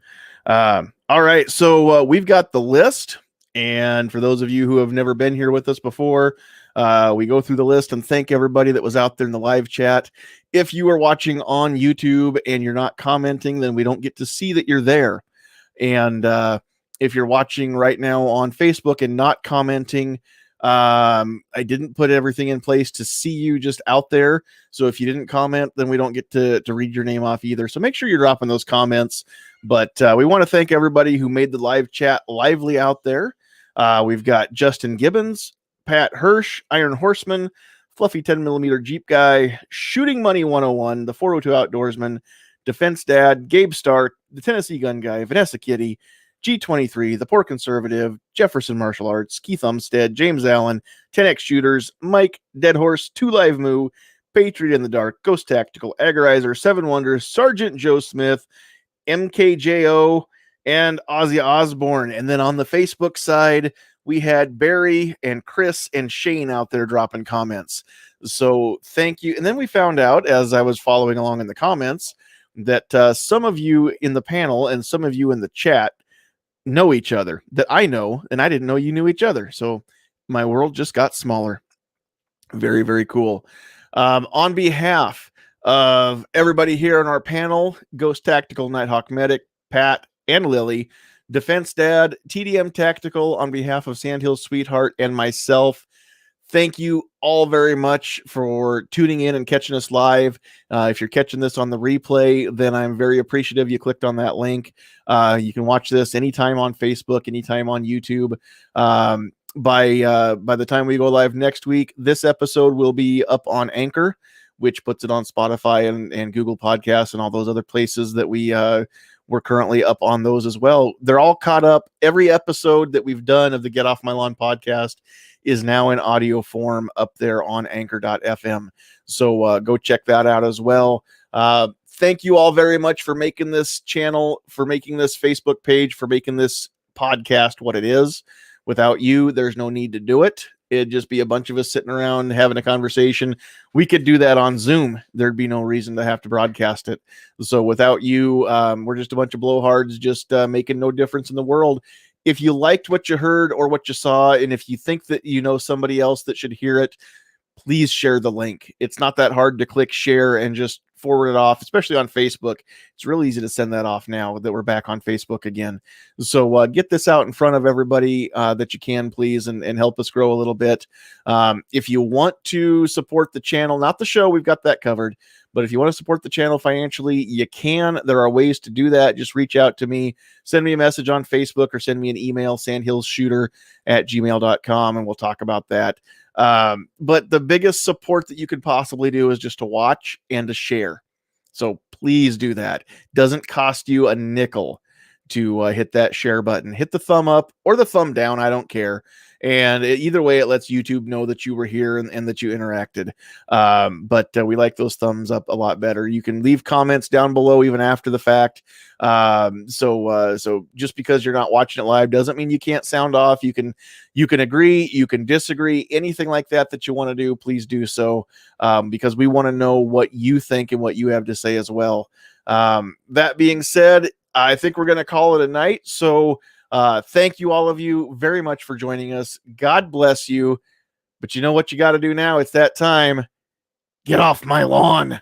All right, so we've got the list. And for those of you who have never been here with us before, we go through the list and thank everybody that was out there in the live chat. If you are watching on YouTube and you're not commenting, then we don't get to see that you're there. And if you're watching right now on Facebook and not commenting, I didn't put everything in place to see you just out there. So if you didn't comment, then we don't get to read your name off either. So make sure you're dropping those comments. But we want to thank everybody who made the live chat lively out there. We've got Justin Gibbons, Pat Hirsch, Iron Horseman, Fluffy 10mm Jeep Guy, Shooting Money 101, the 402 Outdoorsman, Defense Dad, Gabe Stark, the Tennessee Gun Guy, Vanessa Kitty, G23, the Poor Conservative, Jefferson Martial Arts, Keith Umstead, James Allen, 10X Shooters, Mike, Dead Horse, 2 Live Moo, Patriot in the Dark, Ghost Tactical, Agorizer, 7 Wonders, Sergeant Joe Smith, MKJO, and Ozzy Osbourne. And then on the Facebook side, we had Barry and Chris and Shane out there dropping comments. So thank you. And then we found out, as I was following along in the comments, that some of you in the panel and some of you in the chat know each other that I know, and I didn't know you knew each other. So my world just got smaller. Very, very cool. On behalf of everybody here on our panel, Ghost Tactical, Nighthawk Medic, Pat, and Lily, Defense Dad, TDM Tactical, on behalf of Sandhills Sweetheart and myself, thank you all very much for tuning in and catching us live. If you're catching this on the replay, then I'm very appreciative you clicked on that link. You can watch this anytime on Facebook, anytime on YouTube. By the time we go live next week, this episode will be up on Anchor, which puts it on Spotify and Google Podcasts and all those other places that we're currently up on those as well. They're all caught up. Every episode that we've done of the Get Off My Lawn podcast is now in audio form up there on anchor.fm. So go check that out as well. Thank you all very much for making this channel, for making this Facebook page, for making this podcast what it is. Without you, there's no need to do it. It'd just be a bunch of us sitting around having a conversation. We could do that on Zoom. There'd be no reason to have to broadcast it. So without you, we're just a bunch of blowhards just making no difference in the world. If you liked what you heard or what you saw, and if you think that you know somebody else that should hear it, please share the link. It's not that hard to click share and just forward it off, especially on Facebook. It's really easy to send that off now that we're back on Facebook again. So get this out in front of everybody that you can, please, and help us grow a little bit. If you want to support the channel, not the show, we've got that covered, but if you want to support the channel financially, you can. There are ways to do that. Just reach out to me, send me a message on Facebook, or send me an email, sandhillsshooter@gmail.com, and we'll talk about that. But the biggest support that you could possibly do is just to watch and to share. So please do that. Doesn't cost you a nickel to hit that share button. Hit the thumb up or the thumb down. I don't care. And either way, it lets YouTube know that you were here and that you interacted. But we like those thumbs up a lot better. You can leave comments down below even after the fact. So just because you're not watching it live doesn't mean you can't sound off. You can agree, you can disagree, anything like that you want to do, please do so, because we want to know what you think and what you have to say as well. That being said, I think we're going to call it a night. So thank you all of you very much for joining us. God bless you. But you know what you got to do now? It's that time. Get off my lawn.